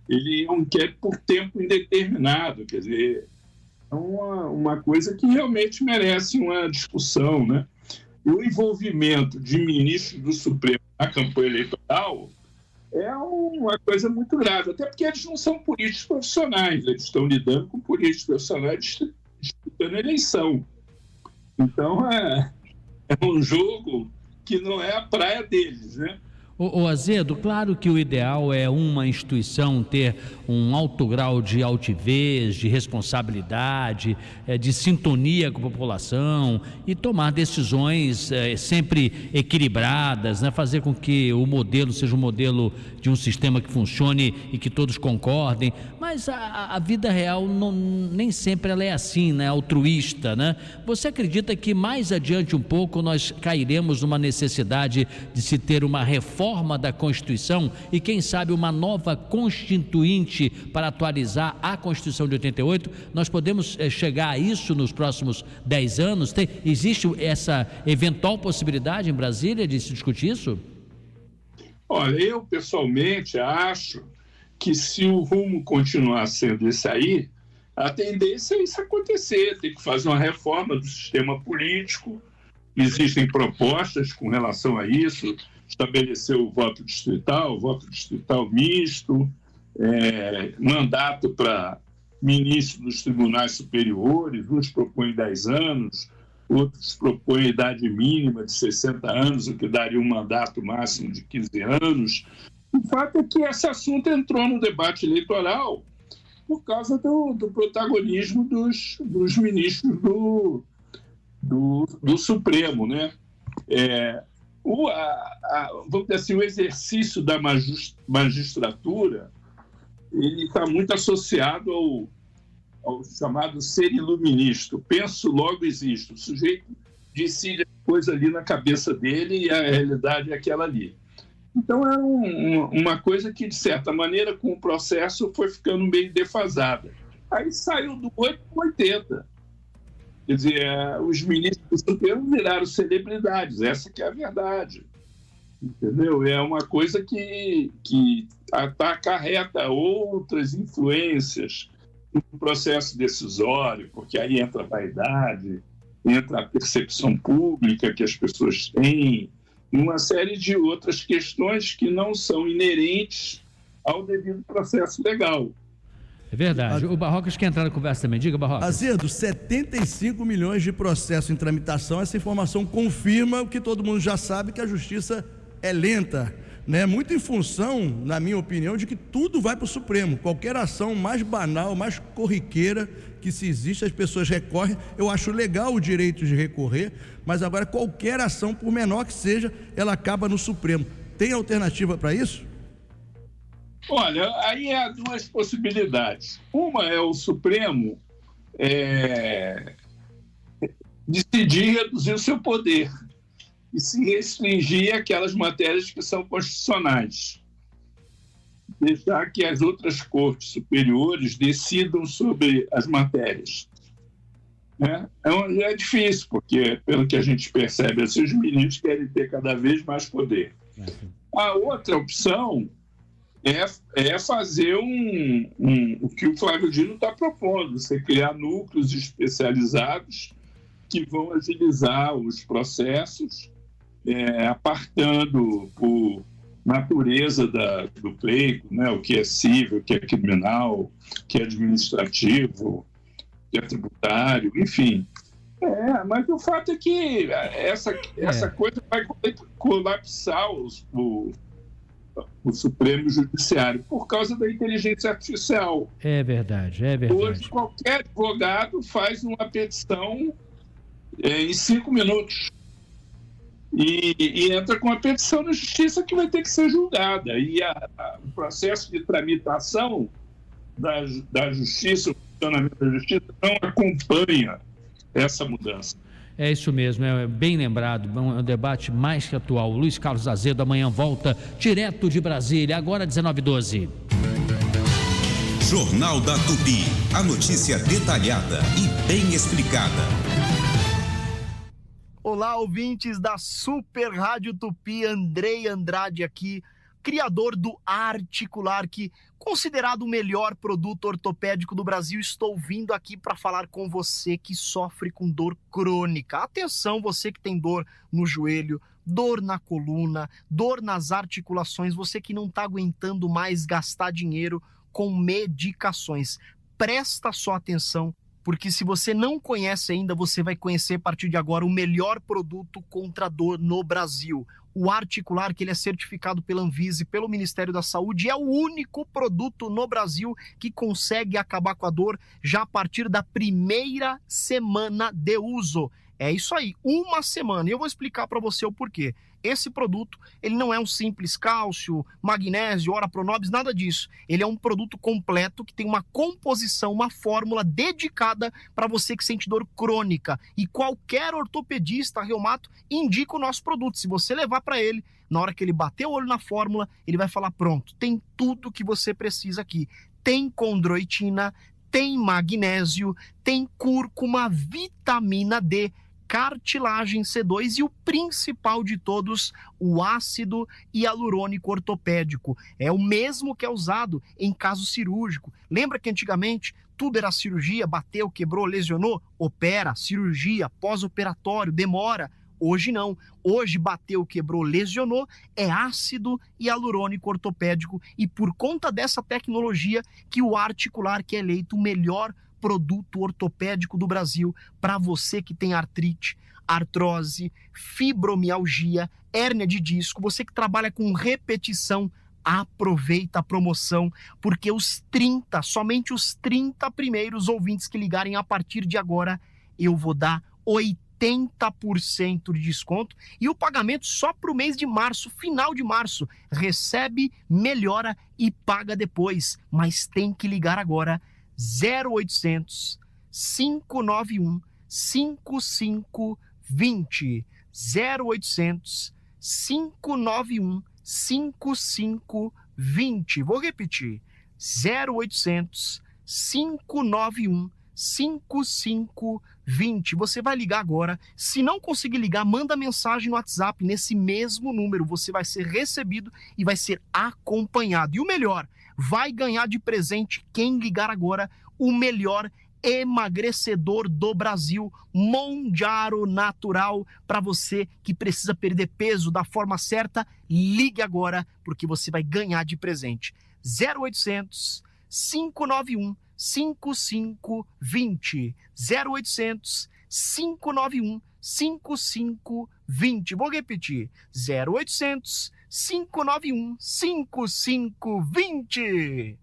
Ele é um inquérito por tempo indeterminado, quer dizer, é uma coisa que realmente merece uma discussão, né? E o envolvimento de ministros do Supremo na campanha eleitoral é uma coisa muito grave, até porque eles não são políticos profissionais, eles estão lidando com políticos profissionais disputando eleição. Então, é um jogo que não é a praia deles, né? Ô Azedo, claro que o ideal é uma instituição ter um alto grau de altivez, de responsabilidade, de sintonia com a população e tomar decisões sempre equilibradas, né? Fazer com que o modelo seja um modelo de um sistema que funcione e que todos concordem, mas a vida real nem sempre ela é assim, né? Altruísta, né? Você acredita que mais adiante um pouco nós cairemos numa necessidade de se ter uma reforma da Constituição e quem sabe uma nova constituinte para atualizar a Constituição de 88? Nós podemos chegar a isso nos próximos 10 anos? Existe essa eventual possibilidade em Brasília de se discutir isso? Olha, eu pessoalmente acho que se o rumo continuar sendo esse aí, a tendência é isso acontecer, tem que fazer uma reforma do sistema político, existem propostas com relação a isso, estabelecer o voto distrital misto, mandato para ministro dos tribunais superiores, uns propõem 10 anos, outros propõem idade mínima de 60 anos, o que daria um mandato máximo de 15 anos. O fato é que esse assunto entrou no debate eleitoral por causa do protagonismo dos ministros do Supremo, né? Vamos dizer assim, o exercício da magistratura ele está muito associado ao chamado ser iluminista. Penso, logo existo. O sujeito decide a coisa ali na cabeça dele e a realidade é aquela ali. Então, é uma coisa que, de certa maneira, com o processo, foi ficando meio defasada. Aí saiu do 8 para 80. Quer dizer, os ministros do Supremo viraram celebridades, essa que é a verdade. Entendeu? É uma coisa que acarreta outras influências no processo decisório, porque aí entra a vaidade, entra a percepção pública que as pessoas têm, uma série de outras questões que não são inerentes ao devido processo legal. É verdade. O Barrocas quer entrar na conversa também. Diga, Barrocas. Azedo, 75 milhões de processos em tramitação. Essa informação confirma o que todo mundo já sabe, que a justiça é lenta, né? Muito em função, na minha opinião, de que tudo vai para o Supremo. Qualquer ação mais banal, mais corriqueira que se existe, as pessoas recorrem. Eu acho legal o direito de recorrer, mas agora qualquer ação, por menor que seja, ela acaba no Supremo. Tem alternativa para isso? Olha, aí há duas possibilidades. Uma é o Supremo decidir reduzir o seu poder e se restringir àquelas matérias que são constitucionais. Deixar que as outras cortes superiores decidam sobre as matérias. É difícil, porque, pelo que a gente percebe, assim, os ministros querem ter cada vez mais poder. A outra opção é fazer o que o Flávio Dino está propondo, você criar núcleos especializados que vão agilizar os processos, apartando por natureza do pleito, né, o que é civil, o que é criminal, o que é administrativo, o que é tributário, enfim. Mas o fato é que essa coisa vai colapsar o Supremo Judiciário por causa da inteligência artificial. É verdade, é verdade. Hoje, qualquer advogado faz uma petição em 5 minutos e entra com a petição na justiça que vai ter que ser julgada. E o processo de tramitação da justiça, o funcionamento da justiça, não acompanha essa mudança. É isso mesmo, é bem lembrado, é um debate mais que atual. Luiz Carlos Azedo amanhã volta direto de Brasília, agora 19h12. Jornal da Tupi, a notícia detalhada e bem explicada. Olá, ouvintes da Super Rádio Tupi, Andrei Andrade aqui, criador do Articular, que considerado o melhor produto ortopédico do Brasil. Estou vindo aqui para falar com você que sofre com dor crônica. Atenção, você que tem dor no joelho, dor na coluna, dor nas articulações, você que não está aguentando mais gastar dinheiro com medicações. Presta só atenção, porque se você não conhece ainda, você vai conhecer a partir de agora o melhor produto contra a dor no Brasil. O Articular, que ele é certificado pela Anvisa e pelo Ministério da Saúde, é o único produto no Brasil que consegue acabar com a dor já a partir da primeira semana de uso. É isso aí, 1 semana. E eu vou explicar para você o porquê. Esse produto, ele não é um simples cálcio, magnésio, ora pronobis, nada disso. Ele é um produto completo que tem uma composição, uma fórmula dedicada para você que sente dor crônica. E qualquer ortopedista, reumato, indica o nosso produto. Se você levar para ele, na hora que ele bater o olho na fórmula, ele vai falar, pronto, tem tudo que você precisa aqui. Tem condroitina, tem magnésio, tem cúrcuma, vitamina D, cartilagem C2 e o principal de todos, o ácido hialurônico ortopédico. É o mesmo que é usado em caso cirúrgico. Lembra que antigamente tudo era cirurgia, bateu, quebrou, lesionou? Opera, cirurgia, pós-operatório, demora. Hoje não. Hoje bateu, quebrou, lesionou, é ácido hialurônico ortopédico, e por conta dessa tecnologia que o Articular que é eleito o melhor produto ortopédico do Brasil para você que tem artrite, artrose, fibromialgia, hérnia de disco, você que trabalha com repetição. Aproveita a promoção, porque somente os 30 primeiros ouvintes que ligarem a partir de agora, eu vou dar 80% de desconto, e o pagamento só para o mês de março, final de março. Recebe, melhora e paga depois, mas tem que ligar agora. 0800 591 5520. 0800 591 5520. Vou repetir. 0800 591 5520. Você vai ligar agora. Se não conseguir ligar, manda mensagem no WhatsApp nesse mesmo número. Você vai ser recebido e vai ser acompanhado. E o melhor, vai ganhar de presente quem ligar agora o melhor emagrecedor do Brasil, Monjaro Natural. Para você que precisa perder peso da forma certa, ligue agora, porque você vai ganhar de presente. 0800 591 5520. 0800 591 5520. Vou repetir. 0800 591 5520.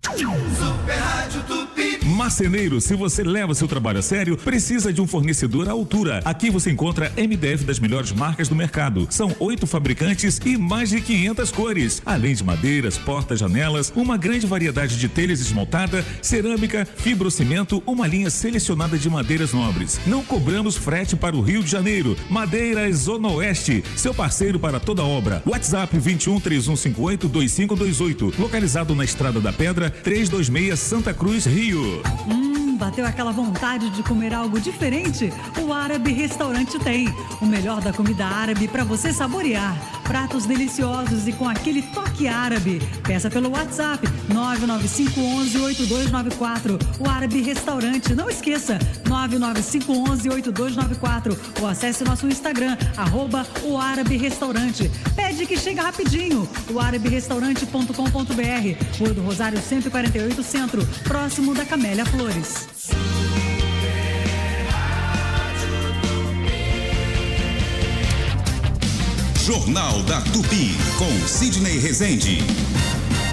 Super Rádio Tupi. Marceneiro, se você leva seu trabalho a sério, precisa de um fornecedor à altura. Aqui você encontra MDF das melhores marcas do mercado. São 8 fabricantes e mais de 500 cores. Além de madeiras, portas, janelas, uma grande variedade de telhas esmaltada, cerâmica, fibrocimento, uma linha selecionada de madeiras nobres. Não cobramos frete para o Rio de Janeiro. Madeiras Zona Oeste, seu parceiro para toda obra. WhatsApp 21 3158 2528. Localizado na Estrada da Pedra, 326 Santa Cruz, Rio. Bateu aquela vontade de comer algo diferente? O Árabe Restaurante tem o melhor da comida árabe para você saborear. Pratos deliciosos e com aquele toque árabe. Peça pelo WhatsApp 995118294. O Árabe Restaurante. Não esqueça, 995118294. Ou acesse nosso Instagram, @o Árabe Restaurante. Pede que chega rapidinho. O araberestaurante.com.br. Rua do Rosário 148 Centro, próximo da Camélia Flores. Jornal da Tupi, com Sidney Rezende.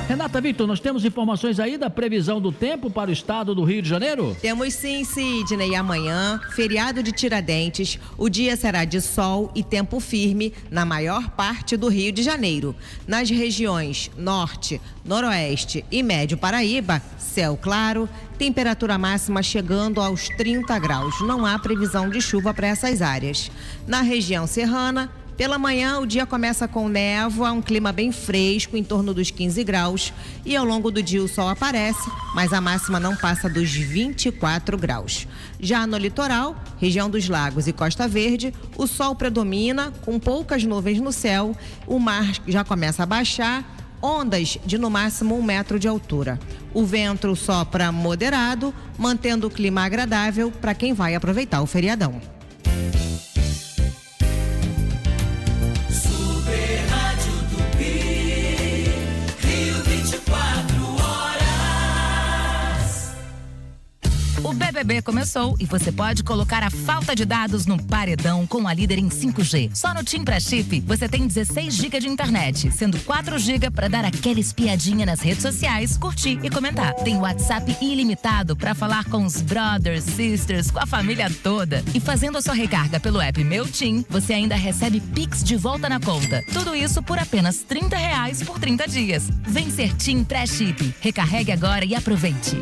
Renata Victor, nós temos informações aí da previsão do tempo para o estado do Rio de Janeiro? Temos sim, Sidney. Amanhã, feriado de Tiradentes, o dia será de sol e tempo firme na maior parte do Rio de Janeiro. Nas regiões Norte, Noroeste e Médio Paraíba, céu claro, temperatura máxima chegando aos 30 graus. Não há previsão de chuva para essas áreas. Na região serrana, pela manhã, o dia começa com névoa, um clima bem fresco, em torno dos 15 graus. E ao longo do dia o sol aparece, mas a máxima não passa dos 24 graus. Já no litoral, região dos Lagos e Costa Verde, o sol predomina, com poucas nuvens no céu. O mar já começa a baixar, ondas de no máximo 1 metro de altura. O vento sopra moderado, mantendo o clima agradável para quem vai aproveitar o feriadão. O BBB começou e você pode colocar a falta de dados no paredão com a líder em 5G. Só no TIM Pré-Chip você tem 16 GB de internet, sendo 4 GB para dar aquela espiadinha nas redes sociais, curtir e comentar. Tem WhatsApp ilimitado para falar com os brothers, sisters, com a família toda. E fazendo a sua recarga pelo app Meu TIM, você ainda recebe Pix de volta na conta. Tudo isso por apenas R$30 por 30 dias. Vem ser TIM Pré-Chip. Recarregue agora e aproveite.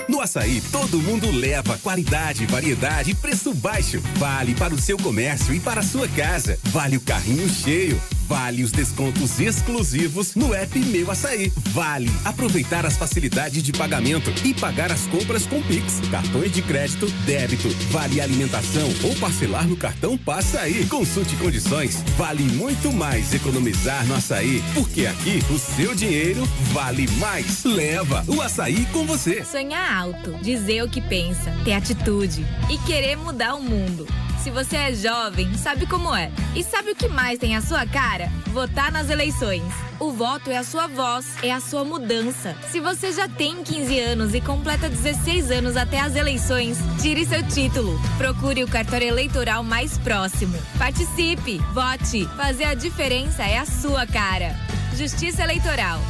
No Açaí, todo mundo leva qualidade, variedade e preço baixo. Vale para o seu comércio e para a sua casa. Vale o carrinho cheio. Vale os descontos exclusivos no app Meu Açaí. Vale aproveitar as facilidades de pagamento e pagar as compras com Pix, cartões de crédito, débito. Vale alimentação ou parcelar no cartão Passaí. Consulte condições. Vale muito mais economizar no Açaí, porque aqui o seu dinheiro vale mais. Leva o Açaí com você. Sonhar alto, dizer o que pensa, ter atitude e querer mudar o mundo. Se você é jovem, sabe como é. E sabe o que mais tem a sua cara? Votar nas eleições. O voto é a sua voz, é a sua mudança. Se você já tem 15 anos e completa 16 anos até as eleições, tire seu título. Procure o cartório eleitoral mais próximo. Participe, vote. Fazer a diferença é a sua cara. Justiça Eleitoral.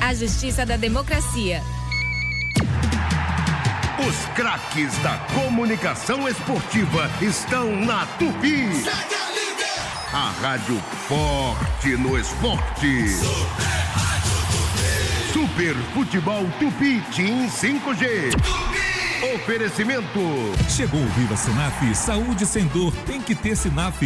A justiça da democracia. Os craques da comunicação esportiva estão na Tupi. A rádio forte no esporte. Super Futebol Tupi Team 5G. Oferecimento. Chegou o Viva Sinaf, saúde sem dor, tem que ter Sinaf.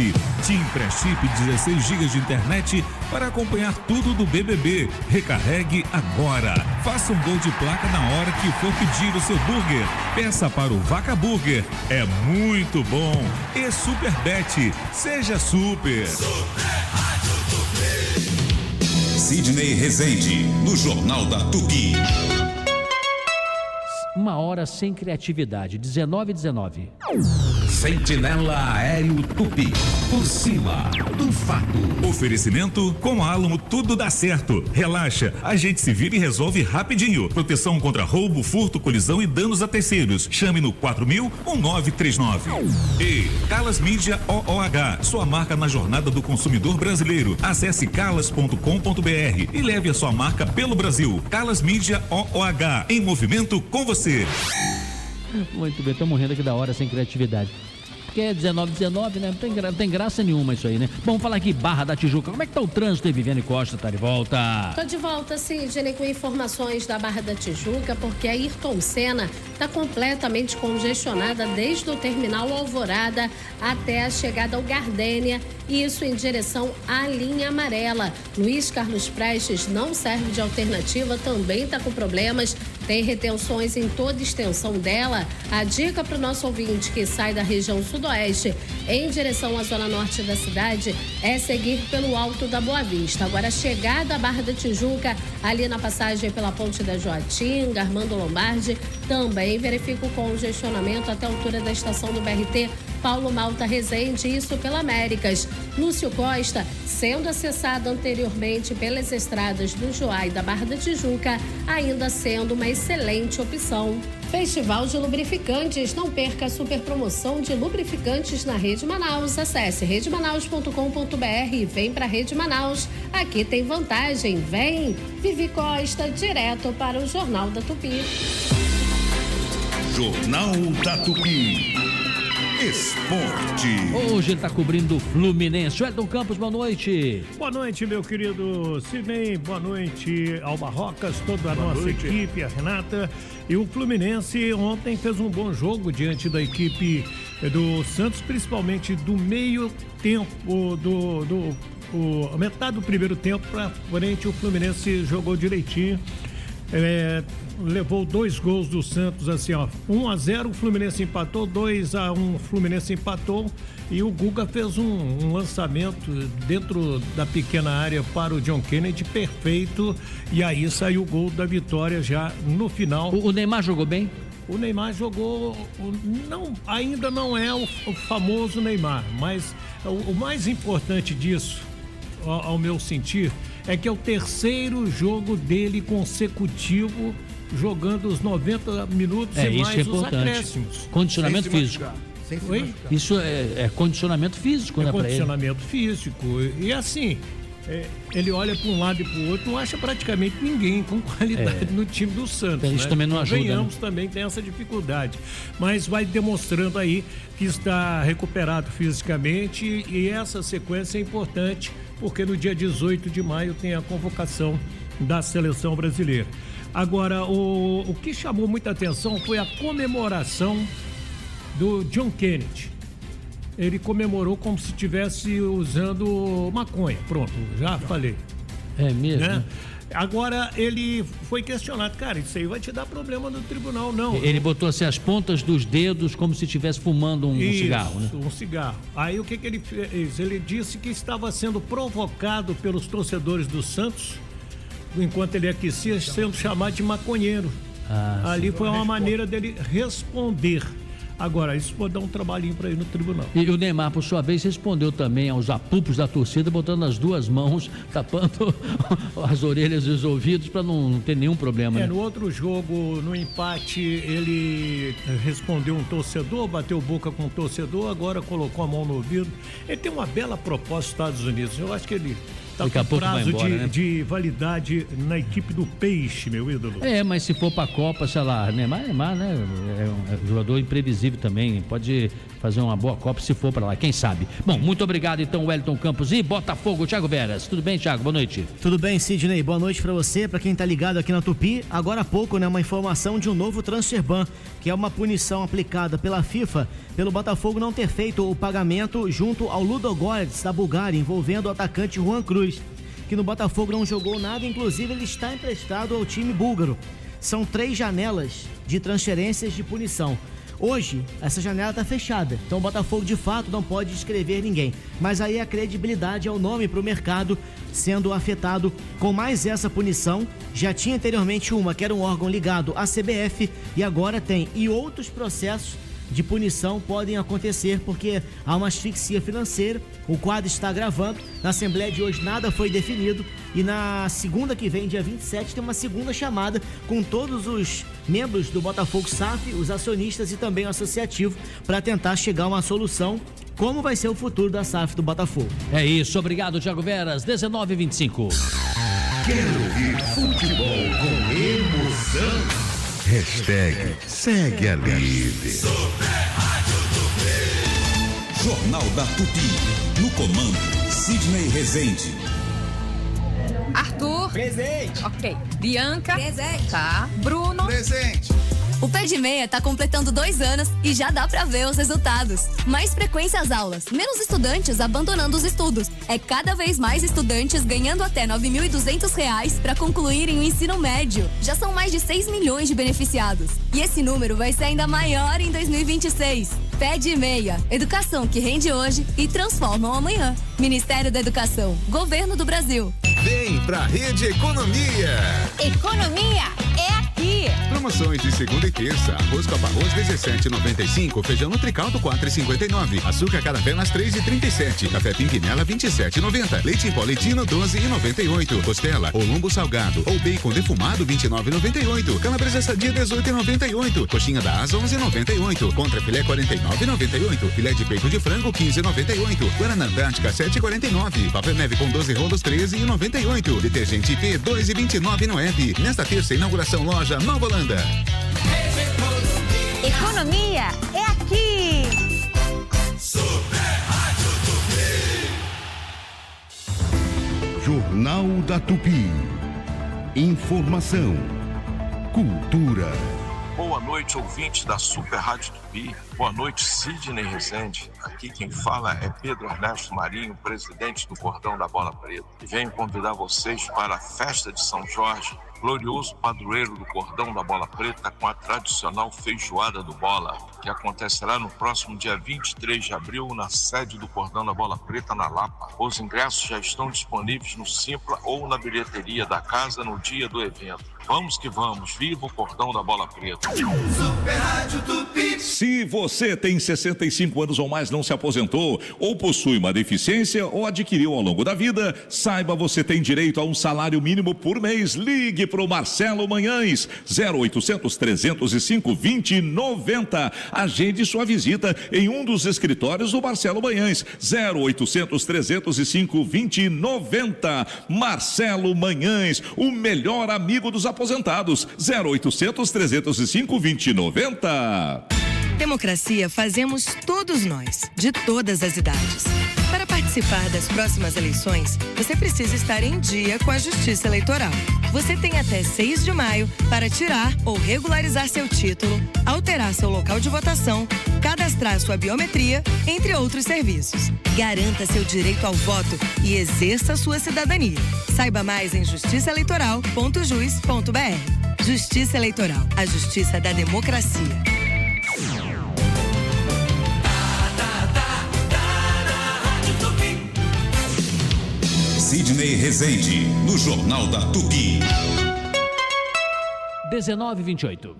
Team Pré-Chip, 16 GB de internet para acompanhar tudo do BBB. Recarregue agora. Faça um gol de placa na hora que for pedir o seu burger. Peça para o Vaca Burger. É muito bom. E Super Bet. Seja super. Sidney Rezende, no Jornal da Tupi. 1h sem criatividade, 19h19. Sentinela Aéreo Tupi, por cima do fato. Oferecimento: com Alamo tudo dá certo. Relaxa, a gente se vira e resolve rapidinho. Proteção contra roubo, furto, colisão e danos a terceiros. Chame no 4000-1939. E Calas Mídia OOH, sua marca na jornada do consumidor brasileiro. Acesse calas.com.br e leve a sua marca pelo Brasil. Calas Mídia OOH, em movimento com você. Muito bem, tô morrendo aqui da hora sem criatividade. Porque é 19h19, né? Não tem graça nenhuma isso aí, né? Bom, vamos falar aqui, Barra da Tijuca. Como é que tá o trânsito aí, Viviane Costa? Tá de volta? Tô de volta, Sidney, com informações da Barra da Tijuca, porque a Ayrton Senna tá completamente congestionada desde o terminal Alvorada até a chegada ao Gardênia, e isso em direção à linha amarela. Luiz Carlos Prestes não serve de alternativa, também tá com problemas. Tem retenções em toda a extensão dela. A dica para o nosso ouvinte que sai da região sudoeste em direção à zona norte da cidade é seguir pelo Alto da Boa Vista. Agora, a chegada à Barra da Tijuca, ali na passagem pela Ponte da Joatinga, Armando Lombardi, também verifica o congestionamento até a altura da estação do BRT Paulo Malta Rezende, isso pela Américas. Lúcio Costa, sendo acessado anteriormente pelas estradas do Joá e da Barra da Tijuca, ainda sendo uma excelente opção. Festival de Lubrificantes, não perca a super promoção de lubrificantes na Rede Manaus. Acesse redemanaus.com.br e vem para Rede Manaus. Aqui tem vantagem, vem! Vivi Costa, direto para o Jornal da Tupi. Jornal da Tupi. Esporte. Hoje ele está cobrindo o Fluminense. Wellington Campos, boa noite. Boa noite, meu querido Sidney. Boa noite ao Barrocas, toda a nossa equipe, a Renata. E o Fluminense ontem fez um bom jogo diante da equipe do Santos, principalmente do meio tempo, metade do primeiro tempo para frente. O Fluminense jogou direitinho. Levou 2 gols do Santos, assim, ó, 1-0, o Fluminense empatou, 2-1, o Fluminense empatou, e o Guga fez um lançamento dentro da pequena área para o John Kennedy, perfeito, e aí saiu o gol da vitória já no final. O Neymar jogou bem? O Neymar jogou, ainda não é o famoso Neymar, mas o mais importante disso, ao meu sentir, é que é o terceiro jogo dele consecutivo jogando os 90 minutos e mais os acréscimos. Condicionamento físico. Isso é condicionamento físico, né? É condicionamento físico. E assim, ele olha para um lado e para o outro, não acha praticamente ninguém com qualidade no time do Santos. Isso também não ajuda. Venhamos, também tem essa dificuldade. Mas vai demonstrando aí que está recuperado fisicamente, e essa sequência é importante, porque no dia 18 de maio tem a convocação da seleção brasileira. Agora, o que chamou muita atenção foi a comemoração do John Kennedy. Ele comemorou como se estivesse usando maconha. Pronto, já falei. É mesmo? Né? Agora, ele foi questionado. Cara, isso aí vai te dar problema no tribunal, não. Ele botou assim as pontas dos dedos como se estivesse fumando um cigarro, né? Um cigarro. Aí o que ele fez? Ele disse que estava sendo provocado pelos torcedores do Santos, enquanto ele aquecia, sendo chamado de maconheiro. Ali foi uma maneira dele responder. Agora, isso pode dar um trabalhinho para ir no tribunal. E o Neymar, por sua vez, respondeu também aos apupos da torcida, botando as duas mãos, tapando as orelhas e os ouvidos para não ter nenhum problema. Né? No outro jogo, no empate, ele respondeu um torcedor, bateu boca com um torcedor, agora colocou a mão no ouvido. Ele tem uma bela proposta dos Estados Unidos. Eu acho que ele está com prazo de validade na equipe do Peixe, meu ídolo. Mas se for para a Copa, sei lá, Neymar, né? É um jogador imprevisível também. Pode fazer uma boa Copa se for para lá, quem sabe. Bom, muito obrigado então, Wellington Campos e Botafogo, Thiago Veras. Tudo bem, Thiago? Boa noite. Tudo bem, Sidney. Boa noite para você, para quem tá ligado aqui na Tupi. Agora há pouco, né, uma informação de um novo transfer ban, que é uma punição aplicada pela FIFA pelo Botafogo não ter feito o pagamento junto ao Ludogorets da Bulgária, envolvendo o atacante Juan Cruz, que no Botafogo não jogou nada, inclusive ele está emprestado ao time búlgaro. São 3 janelas de transferências de punição. Hoje, essa janela está fechada, então o Botafogo de fato não pode inscrever ninguém. Mas aí a credibilidade é o nome para o mercado sendo afetado com mais essa punição. Já tinha anteriormente uma, que era um órgão ligado à CBF, e agora tem. E outros processos de punição podem acontecer porque há uma asfixia financeira. O quadro está gravando. Na Assembleia de hoje nada foi definido e na segunda que vem, dia 27, tem uma segunda chamada com todos os membros do Botafogo SAF, os acionistas e também o associativo, para tentar chegar a uma solução. Como vai ser o futuro da SAF do Botafogo? É isso, obrigado, Thiago Veras. 19h25. Quero ouvir futebol com emoção. Hashtag segue a líder. Jornal da Tupi. No comando, Sidney Rezende. Arthur. Presente. Ok. Bianca. Presente. Tá. Bruno. Presente. O Pé de Meia tá completando 2 anos e já dá pra ver os resultados. Mais frequência às aulas, menos estudantes abandonando os estudos. É cada vez mais estudantes ganhando até R$ 9.200 para concluírem o ensino médio. Já são mais de 6 milhões de beneficiados. E esse número vai ser ainda maior em 2026. Pé de Meia, educação que rende hoje e transforma o amanhã. Ministério da Educação, Governo do Brasil. Vem pra Rede Economia. Economia é aqui. Promoções de segunda e terça. Arroz com arroz 17,95. Feijão Nutricaldo 4,59. Açúcar Caravelas 3,37. Café Pimpinela 27,90. Leite em pó Leitino 12,98. Costela ou lombo salgado ou bacon defumado 29,98. Calabresa sadia 18,98. Coxinha da Asa 11,98. Contrafilé 49,98. Filé de peito de frango 15,98. Guaraná Antártica 7,49. Papel neve com 12 rolos 13,98. Detergente IP 2,29 no app. Nesta terça, inauguração loja Nova Holanda. Economia é aqui. Super Rádio Tupi. Jornal da Tupi. Informação. Cultura. Boa noite, ouvintes da Super Rádio Tupi. Boa noite, Sidney Rezende. Aqui quem fala é Pedro Ernesto Marinho, presidente do Cordão da Bola Preta. E venho convidar vocês para a festa de São Jorge, glorioso padroeiro do Cordão da Bola Preta, com a tradicional feijoada do Bola, que acontecerá no próximo dia 23 de abril na sede do Cordão da Bola Preta, na Lapa. Os ingressos já estão disponíveis no Simpla ou na bilheteria da casa no dia do evento. Vamos que vamos, viva o Cordão da Bola Preta. Super Rádio Tupi. Se você tem 65 anos ou mais, não se aposentou, ou possui uma deficiência ou adquiriu ao longo da vida, saiba, você tem direito a um salário mínimo por mês. Ligue para o Marcelo Manhães, 0800 305 2090. Agende sua visita em um dos escritórios do Marcelo Manhães, 0800 305 2090. Marcelo Manhães, o melhor amigo dos aposentados, 0800 305 2090. Democracia fazemos todos nós, de todas as idades. Para participar das próximas eleições, você precisa estar em dia com a Justiça Eleitoral. Você tem até 6 de maio para tirar ou regularizar seu título, alterar seu local de votação, cadastrar sua biometria, entre outros serviços. Garanta seu direito ao voto e exerça sua cidadania. Saiba mais em justiçaeleitoral.jus.br. Justiça Eleitoral, a justiça da democracia. Sidney Rezende, no Jornal da Tupi. 19h28.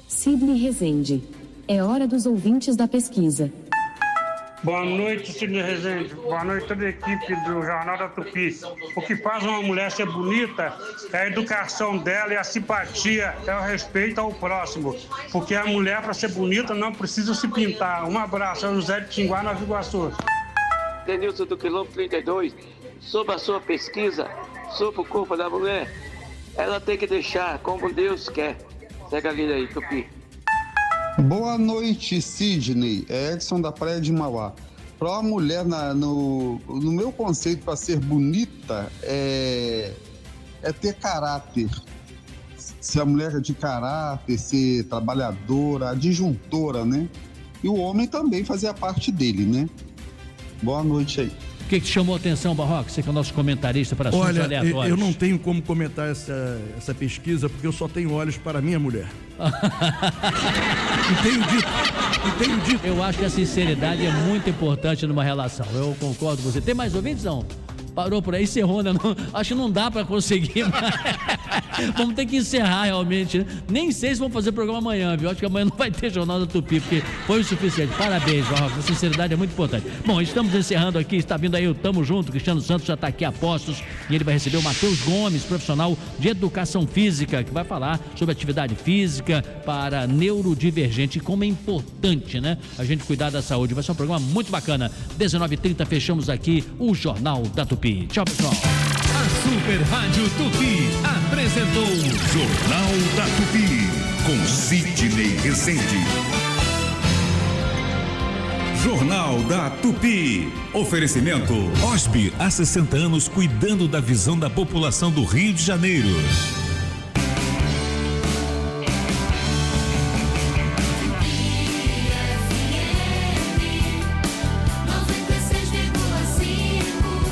Sidney Rezende. É hora dos ouvintes da pesquisa. Boa noite, Sidney Rezende. Boa noite, toda a equipe do Jornal da Tupi. O que faz uma mulher ser bonita é a educação dela e a simpatia, é o respeito ao próximo. Porque a mulher, para ser bonita, não precisa se pintar. Um abraço, é o José de Tinguá, Nova Iguaçu. Denilson do quilômetro 32, sobre a sua pesquisa, sobre o corpo da mulher, ela tem que deixar como Deus quer. Segue a vida aí, Tupi. Boa noite, Sidney. É Edson da Praia de Mauá. Para uma mulher, no meu conceito, para ser bonita, é ter caráter. Ser a mulher de caráter, ser trabalhadora, adjuntora, né? E o homem também fazia parte dele, né? Boa noite aí. O que te chamou a atenção, Barroca? Você que é o nosso comentarista para assuntos aleatórios. Olha, eu não tenho como comentar essa pesquisa porque eu só tenho olhos para minha mulher. E tenho dito. Eu acho que a sinceridade é muito importante numa relação. Eu concordo com você. Tem mais ouvintes, não? Parou por aí, encerrou, né? Não, acho que não dá pra conseguir, mas vamos ter que encerrar realmente, né? Nem sei se vamos fazer programa amanhã, viu? Acho que amanhã não vai ter Jornal da Tupi, porque foi o suficiente. Parabéns, Barroca, a sinceridade é muito importante. Bom, estamos encerrando aqui, está vindo aí o Tamo Junto, Cristiano Santos já está aqui a postos e ele vai receber o Matheus Gomes, profissional de educação física, que vai falar sobre atividade física para neurodivergente e como é importante, né? A gente cuidar da saúde. Vai ser um programa muito bacana. 19h30 fechamos aqui o Jornal da Tupi. Tchau, pessoal. A Super Rádio Tupi apresentou Jornal da Tupi com Sidney Rezende. Jornal da Tupi. Oferecimento Osby, há 60 anos cuidando da visão da população do Rio de Janeiro.